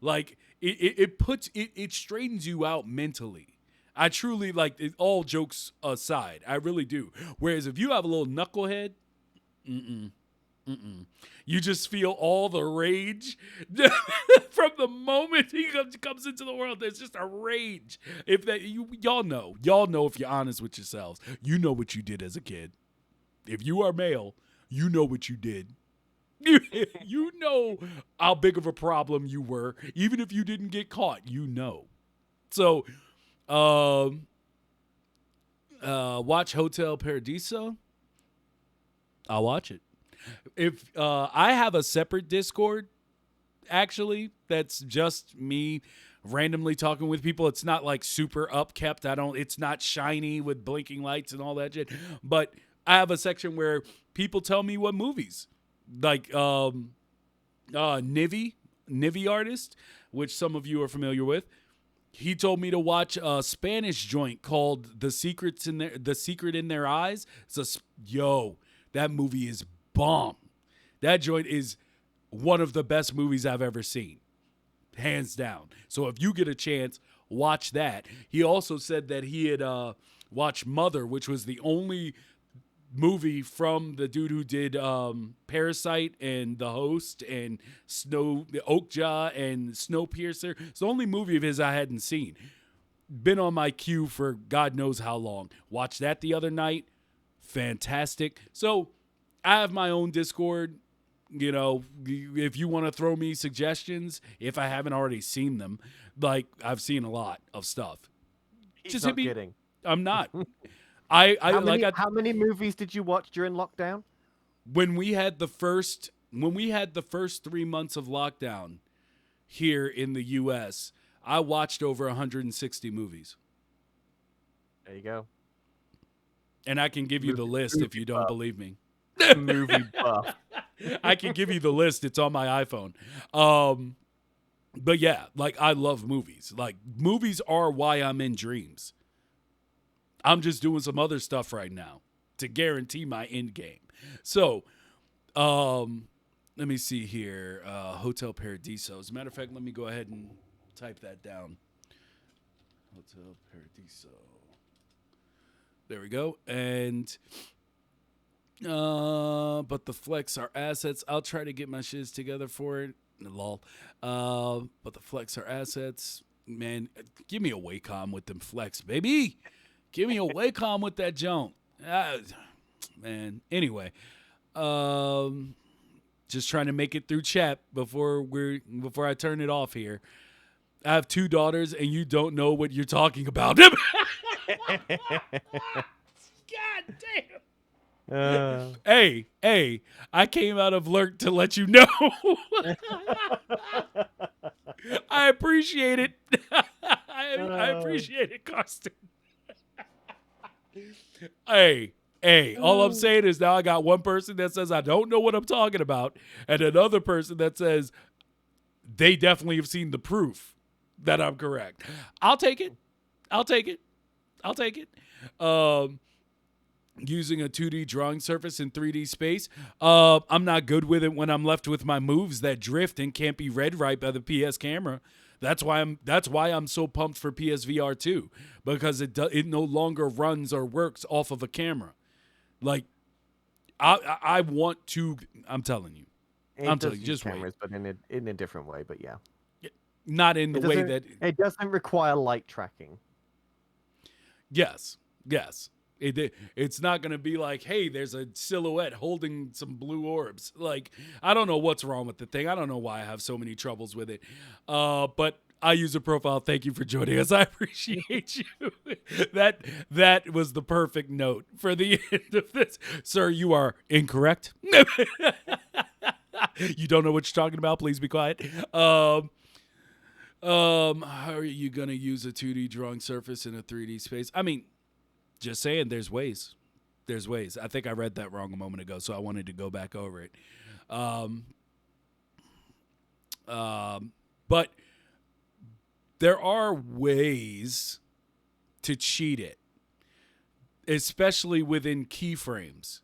S1: Like, it straightens you out mentally. I truly, like, all jokes aside, I really do. Whereas if you have a little knucklehead, You just feel all the rage from the moment he comes into the world. There's just a rage. If that y'all know if you're honest with yourselves, you know what you did as a kid. If you are male, you know what you did. You know how big of a problem you were, even if you didn't get caught. You know. So, watch Hotel Paradiso. I'll watch it. If I have a separate Discord, actually, that's just me randomly talking with people. It's not like super upkept. It's not shiny with blinking lights and all that shit. But I have a section where people tell me what movies, like Nivi artist, which some of you are familiar with. He told me to watch a Spanish joint called The Secret in Their Eyes. That movie is bomb. That joint is one of the best movies I've ever seen, hands down. So if you get a chance, watch that. He also said that he had watched Mother, which was the only movie from the dude who did Parasite and The Host and Oakjaw and Snowpiercer. It's the only movie of his I hadn't seen. Been on my queue for God knows how long. Watched that the other night. Fantastic. So I have my own Discord. You know, if you want to throw me suggestions, if I haven't already seen them, like I've seen a lot of stuff.
S2: He's not kidding.
S1: I'm not.
S2: How many movies did you watch during lockdown?
S1: When we had the first 3 months of lockdown here in the U.S., I watched over 160 movies.
S2: There you go.
S1: And I can give you the list if you don't believe me.
S2: Movie buff.
S1: I can give you the list. It's on my iPhone. But yeah, like I love movies. Like movies are why I'm in Dreams. I'm just doing some other stuff right now to guarantee my end game. So, let me see here. Hotel Paradiso. As a matter of fact, let me go ahead and type that down. Hotel Paradiso. There we go. And, but the flex are assets. I'll try to get my shiz together for it. Lol. But the flex are assets. Man, give me a Wacom with them flex, baby. Give me a Wacom with that junk. Man. Anyway, just trying to make it through chat before I turn it off here. I have 2 daughters, and you don't know what you're talking about. God damn. Hey, I came out of Lurk to let you know. I appreciate it. I appreciate it, Karsten. Hey, all I'm saying is now I got one person that says I don't know what I'm talking about, and another person that says they definitely have seen the proof that I'm correct. I'll take it. Using a 2D drawing surface in 3D space. I'm not good with it when I'm left with my moves that drift and can't be read right by the PS camera. That's why I'm so pumped for PSVR 2, because it no longer runs or works off of a camera. Like I want to. I'm telling you. Just
S2: cameras,
S1: wait.
S2: But in a different way. But yeah,
S1: not in the way that
S2: it doesn't require light tracking.
S1: Yes. It's not going to be like, hey, there's a silhouette holding some blue orbs. Like, I don't know what's wrong with the thing. I don't know why I have so many troubles with it. But I use a profile. Thank you for joining us. I appreciate you. That was the perfect note for the end of this. Sir, you are incorrect. You don't know what you're talking about. Please be quiet. How are you going to use a 2D drawing surface in a 3D space? I mean, just saying, there's ways. I think I read that wrong a moment ago, so I wanted to go back over it. But there are ways to cheat it, especially within keyframes,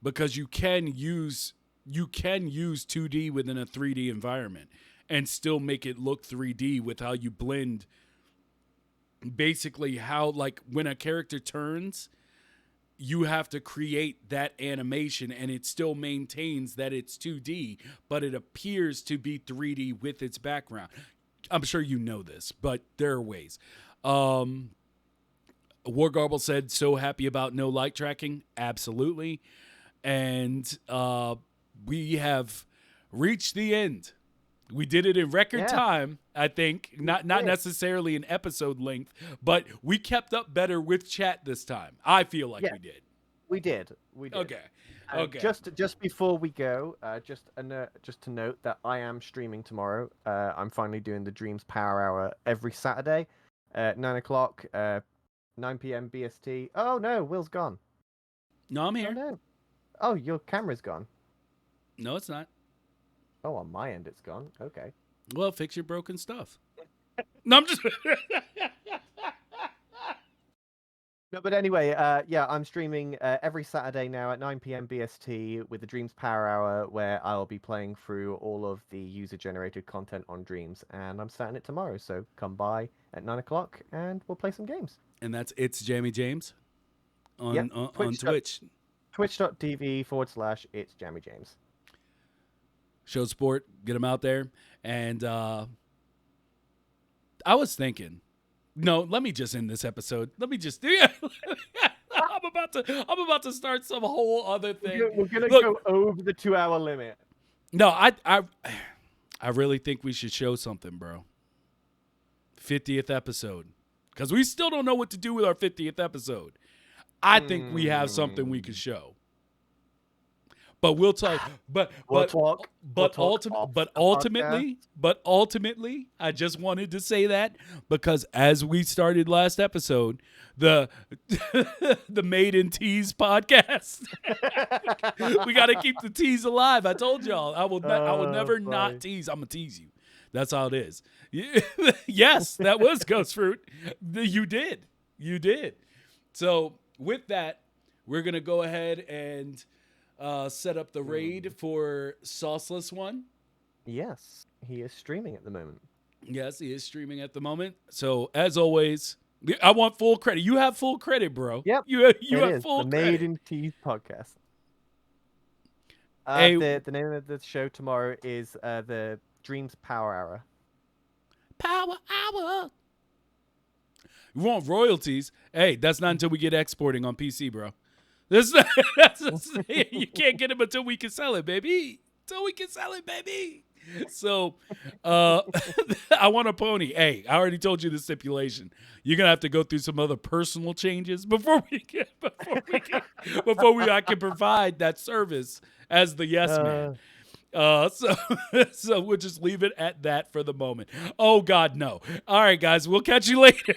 S1: because you can use 2D within a 3D environment and still make it look 3D with how you blend. Basically how, like, when a character turns, you have to create that animation, and it still maintains that it's 2D, but it appears to be 3D with its background. I'm sure you know this, but there are ways. Wargarble said, so happy about no light tracking. Absolutely. And we have reached the end. We did it in record time, I think. Not necessarily in episode length, but we kept up better with chat this time. I feel like we did.
S2: We did.
S1: Okay. Okay.
S2: Just before we go, just to note that I am streaming tomorrow. I'm finally doing the Dreams Power Hour every Saturday at 9 o'clock, 9 p.m. BST. Oh no, Will's gone.
S1: No, I'm here.
S2: Oh, no. Oh, your camera's gone.
S1: No, it's not.
S2: Oh, on my end, it's gone. Okay.
S1: Well, fix your broken stuff. No, I'm just.
S2: No, but anyway, I'm streaming every Saturday now at 9 p.m. BST with the Dreams Power Hour, where I'll be playing through all of the user-generated content on Dreams, and I'm starting it tomorrow. So come by at 9 o'clock, and we'll play some games.
S1: And that's It's Jammy James on Twitch.
S2: Twitch.tv/It's Jammy James.
S1: Show support, get them out there. And I was thinking, no, let me just end this episode. Let me just do it. I'm about to start some whole other thing.
S2: We're gonna go over the 2-hour limit.
S1: No, I really think we should show something, bro. 50th episode, because we still don't know what to do with our 50th episode. I think we have something we could show. But we'll talk. But ultimately, I just wanted to say that because as we started last episode, the Made in Tease podcast, we got to keep the tease alive. I told y'all I will never not tease. I'm gonna tease you. That's how it is. Yes, that was Ghost Fruit. You did. So with that, we're gonna go ahead and set up the raid for Sauceless One.
S2: Yes, he is streaming at the moment.
S1: Yes, he is streaming at the moment. So as always, I want full credit. You have full credit, bro.
S2: Yep,
S1: you have full
S2: the
S1: credit.
S2: Made in Tease podcast.
S1: Hey,
S2: the name of the show tomorrow is the Dreams Power Hour.
S1: Power Hour. You want royalties? Hey, that's not until we get exporting on PC, bro. You can't get them until we can sell it, baby. So, I want a pony. Hey, I already told you the stipulation. You're gonna have to go through some other personal changes before I can provide that service as the yes man. So we'll just leave it at that for the moment. Oh God, no. All right, guys, we'll catch you later.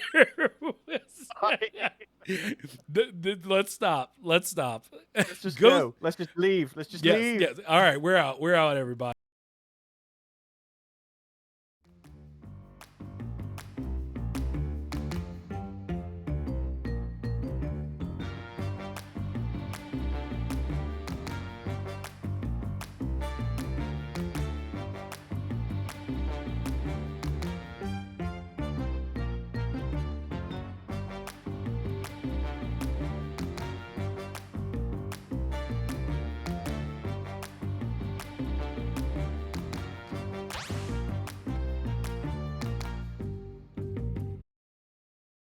S1: Let's stop.
S2: Let's just go. Let's just leave.
S1: Yes. All right, we're out, everybody.